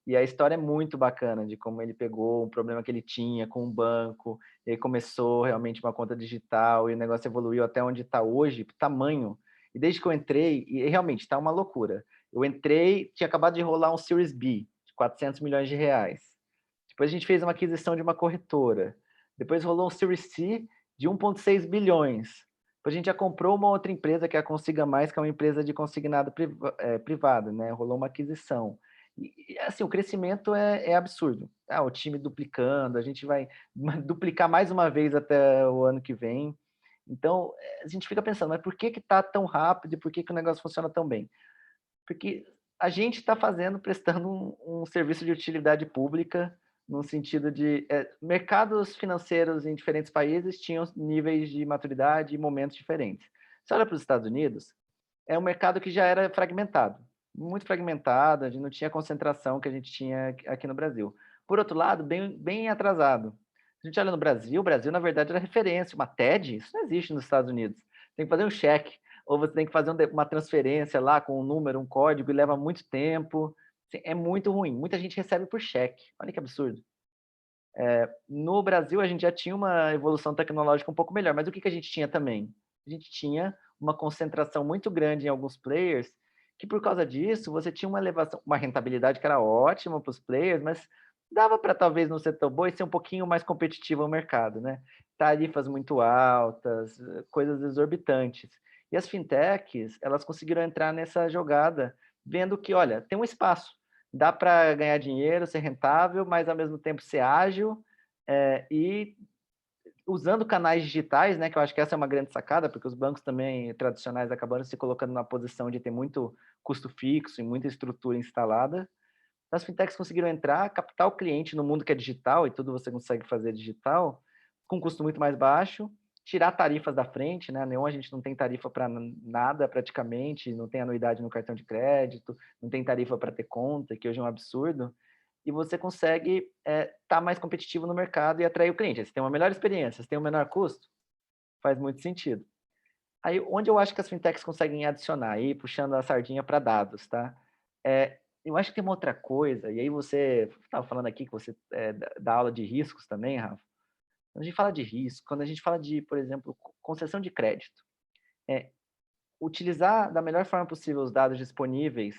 E a história é muito bacana de como ele pegou um problema que ele tinha com um banco, ele começou realmente uma conta digital e o negócio evoluiu até onde está hoje, tamanho. E desde que eu entrei, e realmente está uma loucura. Eu entrei, tinha acabado de rolar um Series B, de 400 milhões de reais. Depois a gente fez uma aquisição de uma corretora. Depois rolou um Series C de 1,6 bilhões. Depois a gente já comprou uma outra empresa, que é a Consiga Mais, que é uma empresa de consignado privado, né? Rolou uma aquisição. E assim, o crescimento é absurdo. O time duplicando, a gente vai duplicar mais uma vez até o ano que vem. Então, a gente fica pensando, mas por que está tão rápido e por que o negócio funciona tão bem? Porque a gente está prestando um serviço de utilidade pública, no sentido de mercados financeiros em diferentes países tinham níveis de maturidade e momentos diferentes. Você olha para os Estados Unidos, é um mercado que já era fragmentado, muito fragmentado, a gente não tinha a concentração que a gente tinha aqui no Brasil. Por outro lado, bem atrasado. A gente olha no Brasil, o Brasil, na verdade, era referência. Uma TED, isso não existe nos Estados Unidos. Tem que fazer um cheque, ou você tem que fazer uma transferência lá com um número, um código, e leva muito tempo. Assim, é muito ruim. Muita gente recebe por cheque. Olha que absurdo. No Brasil, a gente já tinha uma evolução tecnológica um pouco melhor, mas o que a gente tinha também? A gente tinha uma concentração muito grande em alguns players, que por causa disso, você tinha uma elevação, uma rentabilidade que era ótima para os players, mas dava para talvez não ser tão boa e ser um pouquinho mais competitivo o mercado, né? Tarifas muito altas, coisas exorbitantes. E as fintechs, elas conseguiram entrar nessa jogada, vendo que, olha, tem um espaço, dá para ganhar dinheiro, ser rentável, mas ao mesmo tempo ser ágil, e usando canais digitais, né, que eu acho que essa é uma grande sacada, porque os bancos também tradicionais acabaram se colocando na posição de ter muito custo fixo e muita estrutura instalada. As fintechs conseguiram entrar, captar o cliente no mundo que é digital, e tudo você consegue fazer digital, com custo muito mais baixo, tirar tarifas da frente, né? A gente não tem tarifa para nada praticamente, não tem anuidade no cartão de crédito, não tem tarifa para ter conta, que hoje é um absurdo, e você consegue estar mais competitivo no mercado e atrair o cliente. Você tem uma melhor experiência, você tem um menor custo, faz muito sentido. Aí, onde eu acho que as fintechs conseguem adicionar, aí puxando a sardinha para dados, tá? Eu acho que tem uma outra coisa, e aí você estava falando aqui que você dá aula de riscos também, Rafa. Quando a gente fala de risco, quando a gente fala de, por exemplo, concessão de crédito, utilizar da melhor forma possível os dados disponíveis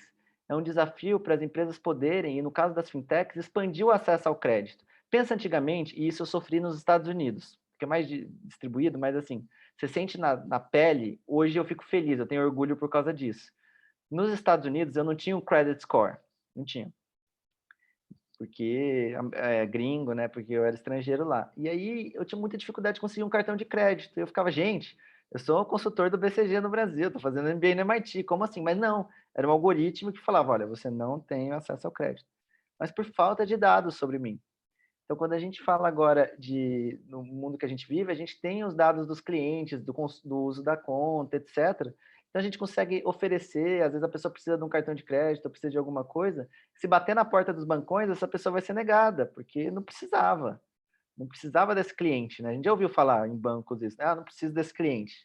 é um desafio para as empresas poderem, e no caso das fintechs, expandir o acesso ao crédito. Pensa antigamente, e isso eu sofri nos Estados Unidos, que é mais distribuído, mas assim, você sente na pele, hoje eu fico feliz, eu tenho orgulho por causa disso. Nos Estados Unidos, eu não tinha um credit score, não tinha, porque é gringo, né? Porque eu era estrangeiro lá. E aí eu tinha muita dificuldade de conseguir um cartão de crédito. Eu ficava, gente, eu sou consultor do BCG no Brasil, estou fazendo MBA no MIT, como assim? Mas não, era um algoritmo que falava, olha, você não tem acesso ao crédito. Mas por falta de dados sobre mim. Então, quando a gente fala agora no mundo que a gente vive, a gente tem os dados dos clientes, do uso da conta, etc. Então, a gente consegue oferecer, às vezes a pessoa precisa de um cartão de crédito, precisa de alguma coisa, se bater na porta dos bancões, essa pessoa vai ser negada, porque não precisava desse cliente, né? A gente já ouviu falar em bancos isso, não preciso desse cliente.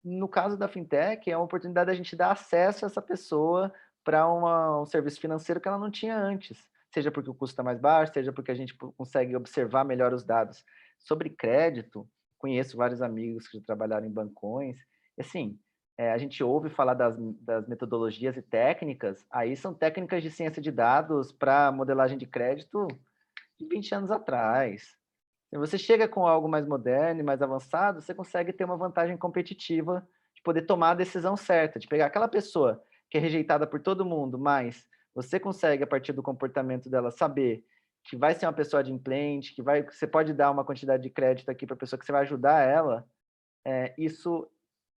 No caso da fintech, é uma oportunidade da gente dar acesso a essa pessoa para um serviço financeiro que ela não tinha antes, seja porque o custo está mais baixo, seja porque a gente consegue observar melhor os dados. Sobre crédito, conheço vários amigos que já trabalharam em bancões, e assim, a gente ouve falar das metodologias e técnicas, aí são técnicas de ciência de dados para modelagem de crédito de 20 anos atrás. Se você chega com algo mais moderno e mais avançado, você consegue ter uma vantagem competitiva de poder tomar a decisão certa, de pegar aquela pessoa que é rejeitada por todo mundo, mas você consegue, a partir do comportamento dela, saber que vai ser uma pessoa adimplente, você pode dar uma quantidade de crédito aqui para a pessoa que você vai ajudar ela. Isso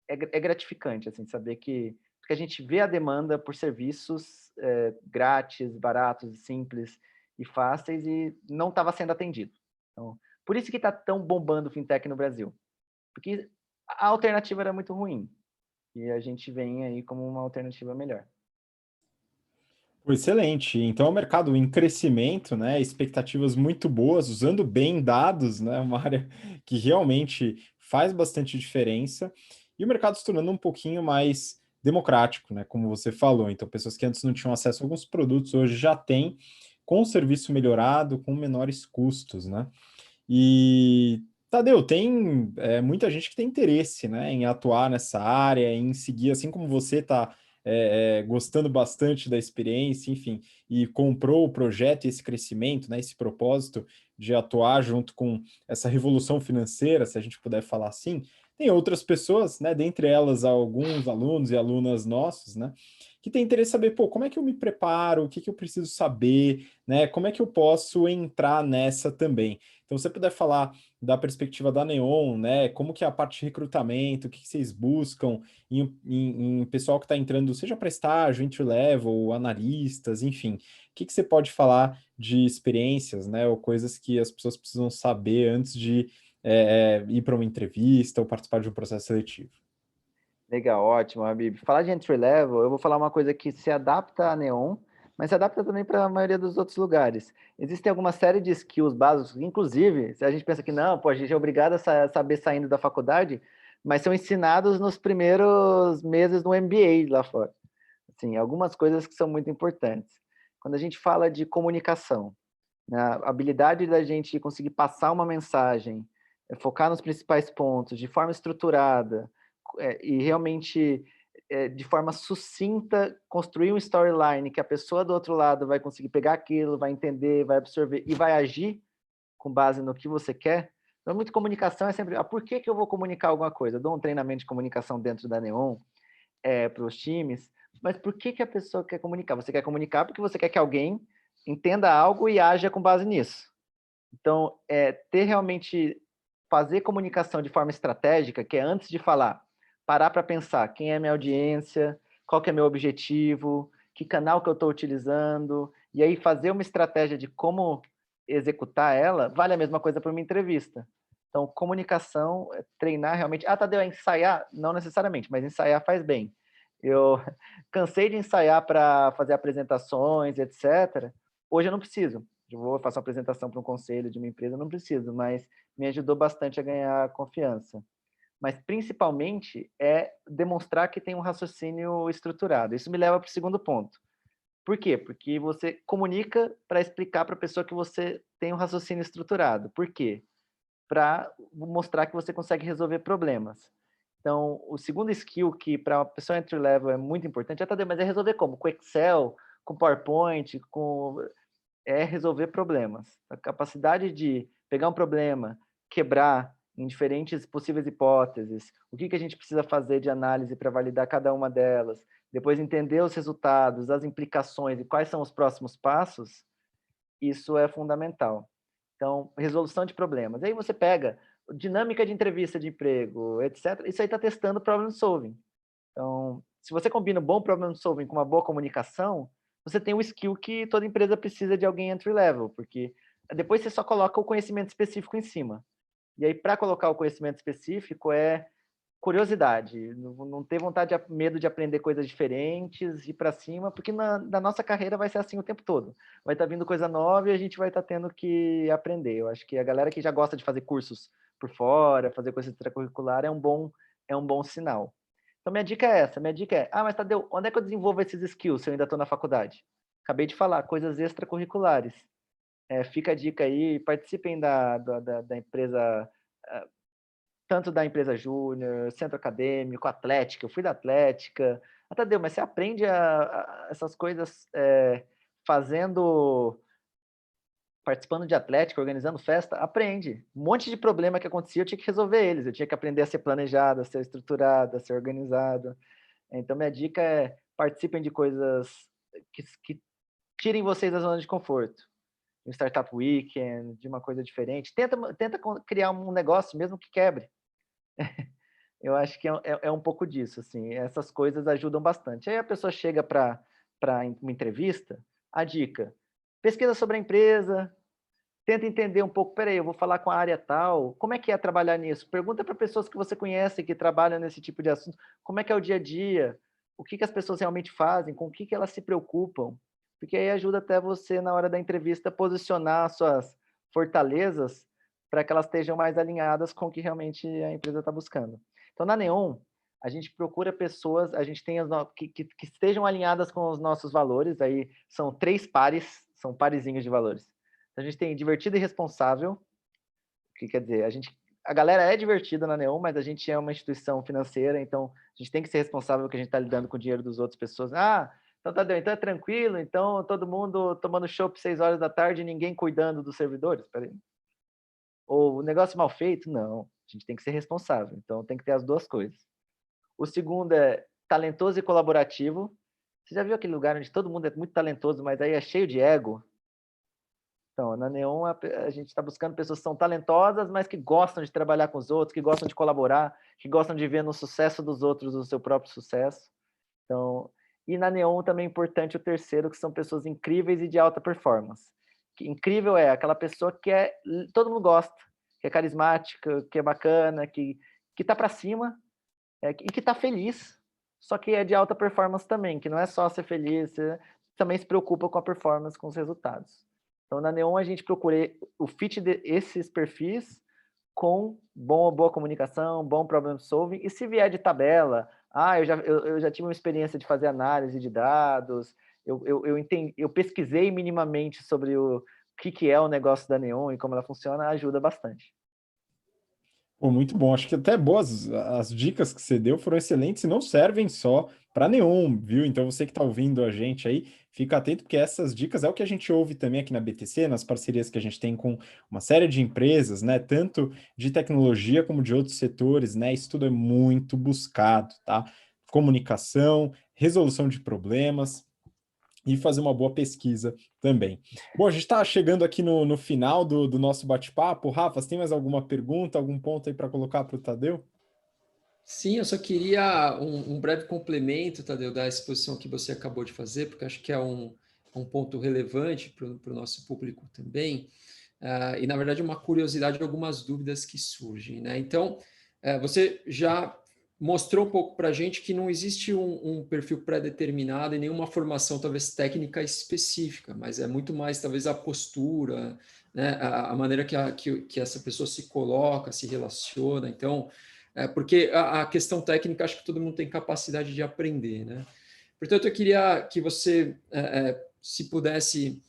é gratificante, assim, saber porque a gente vê a demanda por serviços grátis, baratos, simples e fáceis e não estava sendo atendido. Então, por isso que está tão bombando o fintech no Brasil, porque a alternativa era muito ruim e a gente vem aí como uma alternativa melhor. Excelente. Então, é um mercado em crescimento, né? Expectativas muito boas, usando bem dados, né? Uma área que realmente faz bastante diferença. E o mercado se tornando um pouquinho mais democrático, né? Como você falou. Então, pessoas que antes não tinham acesso a alguns produtos, hoje já têm, com o serviço melhorado, com menores custos, né? E, Tadeu, tem muita gente que tem interesse, né, em atuar nessa área, em seguir, assim como você está gostando bastante da experiência, enfim, e comprou o projeto e esse crescimento, né, esse propósito de atuar junto com essa revolução financeira, se a gente puder falar assim. Tem outras pessoas, né, dentre elas alguns alunos e alunas nossos, né, que têm interesse em saber, pô, como é que eu me preparo, o que que eu preciso saber, né, como é que eu posso entrar nessa também. Então, se você puder falar da perspectiva da Neon, né? Como que é a parte de recrutamento, o que vocês buscam em pessoal que está entrando, seja para estágio, entry level, analistas, enfim. O que você pode falar de experiências, né? Ou coisas que as pessoas precisam saber antes de ir para uma entrevista ou participar de um processo seletivo? Legal, ótimo, Habib. Falar de entry level, eu vou falar uma coisa que se adapta à Neon, mas se adapta também para a maioria dos outros lugares. Existem alguma série de skills básicos, inclusive, se a gente pensa que não, pô, a gente é obrigado a saber saindo da faculdade, mas são ensinados nos primeiros meses do MBA lá fora. Assim, algumas coisas que são muito importantes. Quando a gente fala de comunicação, né, a habilidade da gente conseguir passar uma mensagem, focar nos principais pontos, de forma estruturada, e realmente de forma sucinta, construir um storyline que a pessoa do outro lado vai conseguir pegar aquilo, vai entender, vai absorver e vai agir com base no que você quer. Então, muito comunicação é sempre, por que eu vou comunicar alguma coisa? Eu dou um treinamento de comunicação dentro da Neon para os times, mas por que a pessoa quer comunicar? Você quer comunicar porque você quer que alguém entenda algo e haja com base nisso. Então, ter realmente, fazer comunicação de forma estratégica, que é antes de falar, parar para pensar quem é minha audiência, qual que é meu objetivo, que canal que eu estou utilizando, e aí fazer uma estratégia de como executar ela, vale a mesma coisa para uma entrevista. Então, comunicação, treinar realmente... Tadeu, ensaiar? Não necessariamente, mas ensaiar faz bem. Eu cansei de ensaiar para fazer apresentações, etc. Hoje eu não preciso. Eu faço uma apresentação para um conselho de uma empresa, eu não preciso, mas me ajudou bastante a ganhar confiança. Mas, principalmente, é demonstrar que tem um raciocínio estruturado. Isso me leva para o segundo ponto. Por quê? Porque você comunica para explicar para a pessoa que você tem um raciocínio estruturado. Por quê? Para mostrar que você consegue resolver problemas. Então, o segundo skill que para uma pessoa entry-level é muito importante, mas é resolver como? Com Excel, com PowerPoint, é resolver problemas. A capacidade de pegar um problema, quebrar em diferentes possíveis hipóteses, o que a gente precisa fazer de análise para validar cada uma delas, depois entender os resultados, as implicações e quais são os próximos passos, isso é fundamental. Então, resolução de problemas. Aí você pega dinâmica de entrevista de emprego, etc. Isso aí está testando problem solving. Então, se você combina um bom problem solving com uma boa comunicação, você tem um skill que toda empresa precisa de alguém entry level, porque depois você só coloca o conhecimento específico em cima. E aí, para colocar o conhecimento específico, é curiosidade, não ter vontade, medo de aprender coisas diferentes, ir para cima, porque na nossa carreira vai ser assim o tempo todo. Vai estar vindo coisa nova e a gente vai estar tendo que aprender. Eu acho que a galera que já gosta de fazer cursos por fora, fazer coisa extracurricular, é um bom sinal. Então, minha dica é essa. Minha dica é, mas Tadeu, onde é que eu desenvolvo esses skills se eu ainda estou na faculdade? Acabei de falar, coisas extracurriculares. Fica a dica aí, participem da empresa, tanto da empresa júnior, centro acadêmico, atlética. Eu fui da atlética. Tadeu, mas você aprende essas coisas participando de atlética, organizando festa? Aprende. Um monte de problema que acontecia, eu tinha que resolver eles. Eu tinha que aprender a ser planejado, a ser estruturado, a ser organizado. Então, minha dica é participem de coisas que tirem vocês da zona de conforto. Um Startup Weekend, de uma coisa diferente. Tenta criar um negócio, mesmo que quebre. Eu acho que é um pouco disso, assim. Essas coisas ajudam bastante. Aí a pessoa chega para uma entrevista, a dica, pesquisa sobre a empresa, tenta entender um pouco, peraí, eu vou falar com a área tal, como é que é trabalhar nisso? Pergunta para pessoas que você conhece, que trabalham nesse tipo de assunto, como é que é o dia a dia, o que as pessoas realmente fazem, com o que elas se preocupam, porque aí ajuda até você, na hora da entrevista, posicionar suas fortalezas para que elas estejam mais alinhadas com o que realmente a empresa está buscando. Então, na Neon, a gente procura pessoas, a gente tem que estejam alinhadas com os nossos valores, aí são 3 pares, são parezinhos de valores. A gente tem divertido e responsável, o que quer dizer, a galera é divertida na Neon, mas a gente é uma instituição financeira, então a gente tem que ser responsável que a gente está lidando com o dinheiro das outras pessoas. Então Tadeu, então é tranquilo, então todo mundo tomando chopp 6 horas da tarde e ninguém cuidando dos servidores? Peraí. Ou o negócio mal feito? Não, a gente tem que ser responsável, então tem que ter as duas coisas. O segundo é talentoso e colaborativo. Você já viu aquele lugar onde todo mundo é muito talentoso, mas aí é cheio de ego? Então, na Neon, a gente está buscando pessoas que são talentosas, mas que gostam de trabalhar com os outros, que gostam de colaborar, que gostam de ver no sucesso dos outros o seu próprio sucesso. Então, e na Neon também é importante o terceiro, que são pessoas incríveis e de alta performance. Que incrível é aquela pessoa que todo mundo gosta, que é carismática, que é bacana, que está para cima e que está feliz, só que é de alta performance também, que não é só ser feliz, você também se preocupa com a performance, com os resultados. Então, na Neon, a gente procura o fit desses perfis com boa comunicação, bom problem solving, e se vier de tabela, eu já tive uma experiência de fazer análise de dados, eu pesquisei minimamente sobre o que é o negócio da Neon e como ela funciona, ajuda bastante. Pô, muito bom. Acho que até boas as dicas que você deu foram excelentes e não servem só para Neon, viu? Então você que está ouvindo a gente aí, fica atento porque essas dicas é o que a gente ouve também aqui na BTC, nas parcerias que a gente tem com uma série de empresas, né? Tanto de tecnologia como de outros setores, né? Isso tudo é muito buscado, tá? Comunicação, resolução de problemas e fazer uma boa pesquisa também. Bom, a gente está chegando aqui no final do nosso bate-papo. Rafa, você tem mais alguma pergunta, algum ponto aí para colocar para o Tadeu? Sim, eu só queria um breve complemento, Tadeu, da exposição que você acabou de fazer, porque acho que é um ponto relevante para o nosso público também. E, na verdade, uma curiosidade, algumas dúvidas que surgem, né? Então, você já mostrou um pouco para a gente que não existe um perfil pré-determinado e nenhuma formação, talvez, técnica específica, mas é muito mais, talvez, a postura, né? A maneira que essa pessoa se coloca, se relaciona. Então, porque a questão técnica, acho que todo mundo tem capacidade de aprender, né? Portanto, eu queria que você, se pudesse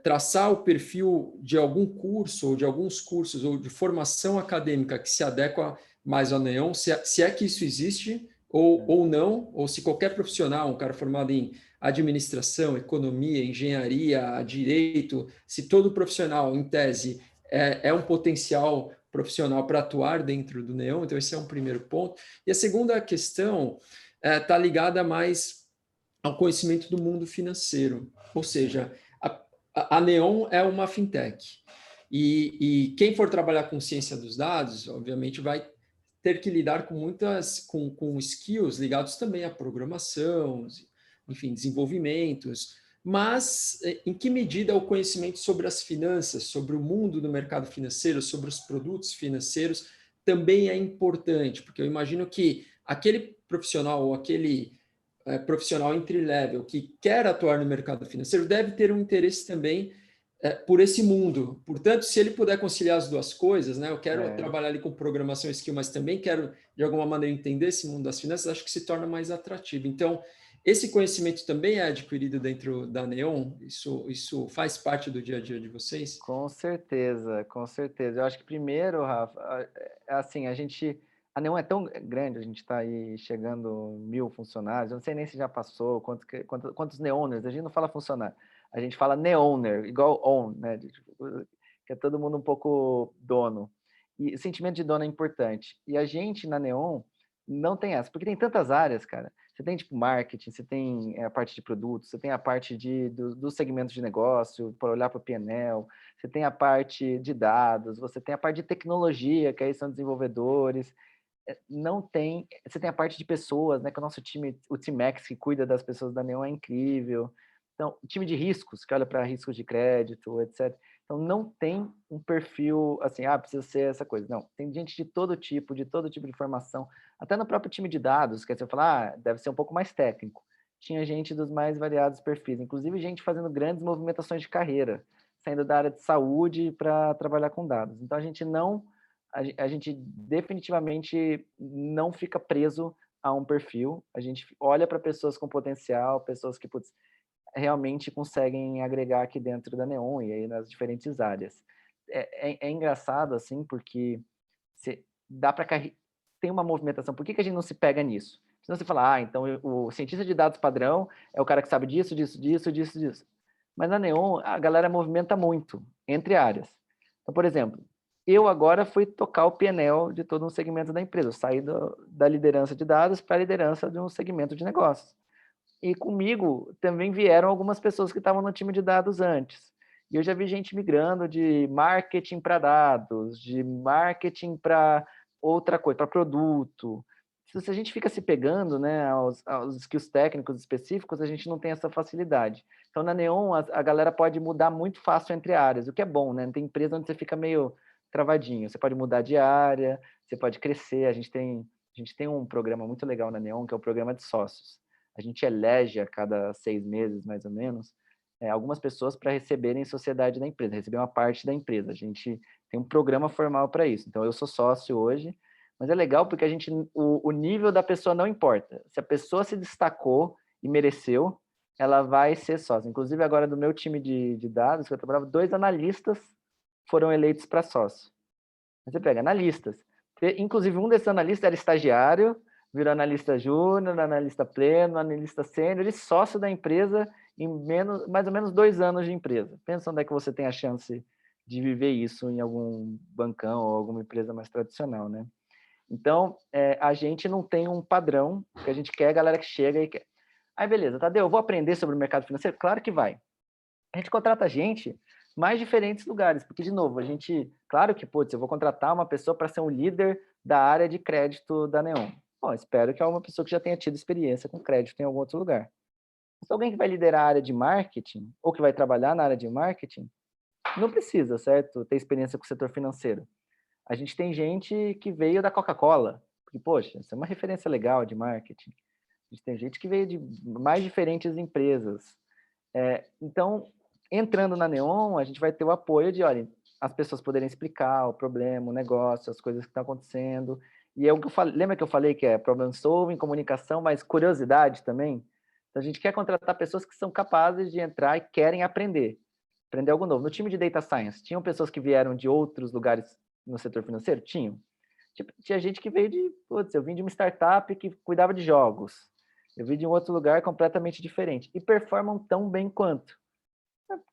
traçar o perfil de algum curso, ou de alguns cursos, ou de formação acadêmica que se adequa mais ao Neon, se é que isso existe, ou não, ou se qualquer profissional, um cara formado em administração, economia, engenharia, direito, se todo profissional, em tese, é um potencial profissional para atuar dentro do Neon, então esse é um primeiro ponto. E a segunda questão está ligada mais ao conhecimento do mundo financeiro, ou seja, a Neon é uma fintech. E quem for trabalhar com ciência dos dados, obviamente, vai ter que lidar com muitas com skills ligados também à programação, enfim, desenvolvimentos. Mas em que medida o conhecimento sobre as finanças, sobre o mundo do mercado financeiro, sobre os produtos financeiros também é importante? Porque eu imagino que aquele profissional ou aquele profissional entry-level que quer atuar no mercado financeiro deve ter um interesse também por esse mundo. Portanto, se ele puder conciliar as duas coisas, né? Eu quero É. trabalhar ali com programação skill, mas também quero, de alguma maneira, entender esse mundo das finanças, acho que se torna mais atrativo. Então, esse conhecimento também é adquirido dentro da Neon? Isso faz parte do dia a dia de vocês? Com certeza, com certeza. Eu acho que primeiro, Rafa, assim, a Neon é tão grande, a gente está aí chegando 1.000 funcionários, eu não sei nem se já passou, quantos neoners, a gente não fala funcionário, a gente fala neoner, igual on, né, que é todo mundo um pouco dono. E o sentimento de dono é importante. E a gente, na Neon, não tem essa, porque tem tantas áreas, cara. Você tem, tipo, marketing, você tem a parte de produtos, você tem a parte do segmento de negócio, para olhar para o PNL, você tem a parte de dados, você tem a parte de tecnologia, que aí são desenvolvedores, não tem, você tem a parte de pessoas, né, que o nosso time, o Timex, que cuida das pessoas da Neon é incrível. Então, o time de riscos, que olha para riscos de crédito, etc. Então, não tem um perfil assim, precisa ser essa coisa. Não, tem gente de todo tipo de formação, até no próprio time de dados, que você fala, deve ser um pouco mais técnico. Tinha gente dos mais variados perfis, inclusive gente fazendo grandes movimentações de carreira, saindo da área de saúde para trabalhar com dados. Então, a gente definitivamente não fica preso a um perfil, a gente olha para pessoas com potencial, pessoas que realmente conseguem agregar aqui dentro da Neon e aí nas diferentes áreas. É engraçado, assim, porque dá para tem uma movimentação. Por que a gente não se pega nisso? Senão você fala, então o cientista de dados padrão é o cara que sabe disso, disso, disso, disso, disso. Mas na Neon, a galera movimenta muito entre áreas. Então, por exemplo, eu agora fui tocar o PNL de todo um segmento da empresa. Eu saí da liderança de dados para a liderança de um segmento de negócios. E comigo também vieram algumas pessoas que estavam no time de dados antes. E eu já vi gente migrando de marketing para dados, de marketing para outra coisa, para produto. Se a gente fica se pegando, né, aos skills técnicos específicos, a gente não tem essa facilidade. Então, na Neon, a galera pode mudar muito fácil entre áreas, o que é bom, né? Tem empresa onde você fica meio travadinho. Você pode mudar de área, você pode crescer. A gente tem um programa muito legal na Neon, que é o programa de sócios. A gente elege a cada 6 meses, mais ou menos, algumas pessoas para receberem sociedade da empresa, receber uma parte da empresa. A gente tem um programa formal para isso. Então, eu sou sócio hoje, mas é legal porque o nível da pessoa não importa. Se a pessoa se destacou e mereceu, ela vai ser sócio. Inclusive, agora do meu time de dados, que eu trabalhava, 2 analistas foram eleitos para sócio. Você pega analistas, Inclusive, um desses analistas era estagiário, virou analista júnior, analista pleno, analista sênior e sócio da empresa em mais ou menos 2 anos de empresa. Pensa onde é que você tem a chance de viver isso em algum bancão ou alguma empresa mais tradicional, né? Então, a gente não tem um padrão, que a gente quer a galera que chega e quer. Aí, beleza, Tadeu, eu vou aprender sobre o mercado financeiro? Claro que vai. A gente contrata gente mais diferentes lugares, porque, de novo, a gente, claro que, putz, eu vou contratar uma pessoa para ser um líder da área de crédito da Neon. Bom, espero que é uma pessoa que já tenha tido experiência com crédito em algum outro lugar. Se alguém que vai liderar a área de marketing, ou que vai trabalhar na área de marketing, não precisa, certo? Ter experiência com o setor financeiro. A gente tem gente que veio da Coca-Cola, porque, poxa, isso é uma referência legal de marketing. A gente tem gente que veio de mais diferentes empresas. Então, entrando na Neon, a gente vai ter o apoio de, olha, as pessoas poderem explicar o problema, o negócio, as coisas que estão acontecendo. E é o que eu falei, lembra que eu falei que é problem solving, comunicação, mas curiosidade também? Então, a gente quer contratar pessoas que são capazes de entrar e querem aprender algo novo. No time de Data Science, tinham pessoas que vieram de outros lugares no setor financeiro? Tinham. Tipo, tinha gente que veio de, putz, eu vim de uma startup que cuidava de jogos. Eu vim de um outro lugar completamente diferente. E performam tão bem quanto.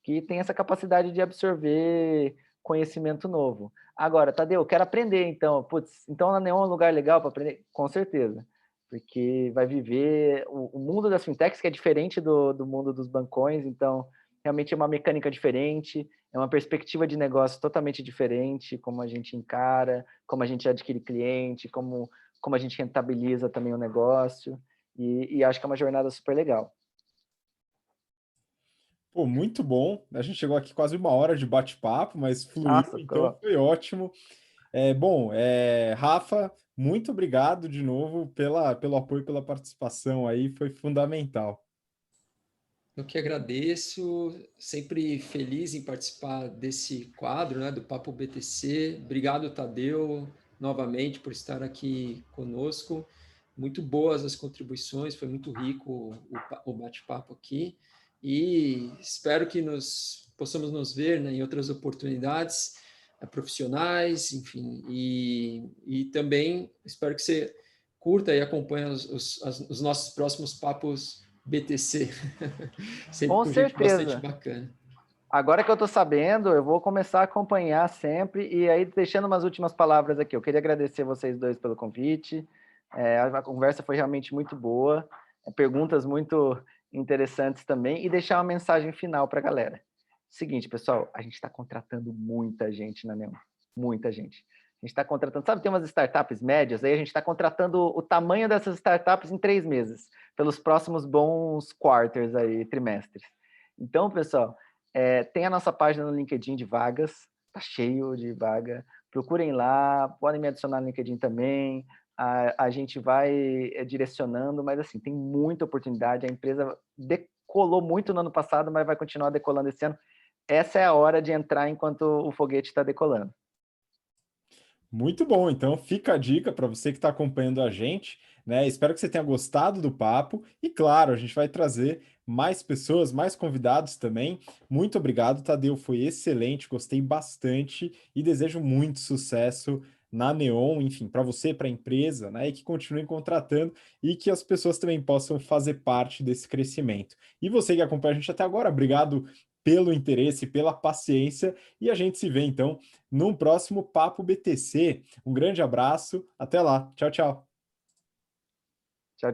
Que tem essa capacidade de absorver conhecimento novo. Agora, Tadeu, eu quero aprender, então. Putz, então na Neon é um lugar legal para aprender? Com certeza. Porque vai viver o mundo das fintechs, que é diferente do mundo dos bancões, então realmente é uma mecânica diferente, é uma perspectiva de negócio totalmente diferente, como a gente encara, como a gente adquire cliente, como a gente rentabiliza também o negócio, e acho que é uma jornada super legal. Pô, muito bom. A gente chegou aqui quase 1 hora de bate-papo, mas fluiu, Nossa, então foi ótimo. Bom, Rafa, muito obrigado de novo pelo apoio, pela participação aí, foi fundamental. Eu que agradeço, sempre feliz em participar desse quadro, né, do Papo BTC. Obrigado, Tadeu, novamente por estar aqui conosco. Muito boas as contribuições, foi muito rico o bate-papo aqui. E espero que possamos nos ver, né, em outras oportunidades profissionais, enfim. E também espero que você curta e acompanhe os nossos próximos papos BTC, sempre Com com gente bastante certeza. bacana. Agora que eu estou sabendo, eu vou começar a acompanhar sempre. E aí, deixando umas últimas palavras aqui, eu queria agradecer vocês dois pelo convite. A conversa foi realmente muito boa, perguntas muito interessantes também, e deixar uma mensagem final para a galera. Seguinte, pessoal, a gente está contratando muita gente na Neon, muita gente. A gente está contratando, sabe, tem umas startups médias, aí a gente está contratando o tamanho dessas startups em 3 meses, pelos próximos bons quarters aí, trimestres. Então, pessoal, tem a nossa página no LinkedIn de vagas, tá cheio de vaga. Procurem lá, podem me adicionar no LinkedIn também. A gente vai direcionando, mas assim, tem muita oportunidade. A empresa decolou muito no ano passado, mas vai continuar decolando esse ano. Essa é a hora de entrar enquanto o foguete está decolando. Muito bom, então fica a dica para você que está acompanhando a gente, né? Espero que você tenha gostado do papo e, claro, a gente vai trazer mais pessoas, mais convidados também. Muito obrigado, Tadeu, foi excelente, gostei bastante e desejo muito sucesso na Neon, enfim, para você, para a empresa, né? E que continuem contratando e que as pessoas também possam fazer parte desse crescimento. E você que acompanha a gente até agora, obrigado pelo interesse, pela paciência e a gente se vê então num próximo Papo BTC. Um grande abraço, até lá. Tchau, tchau. Tchau, tchau.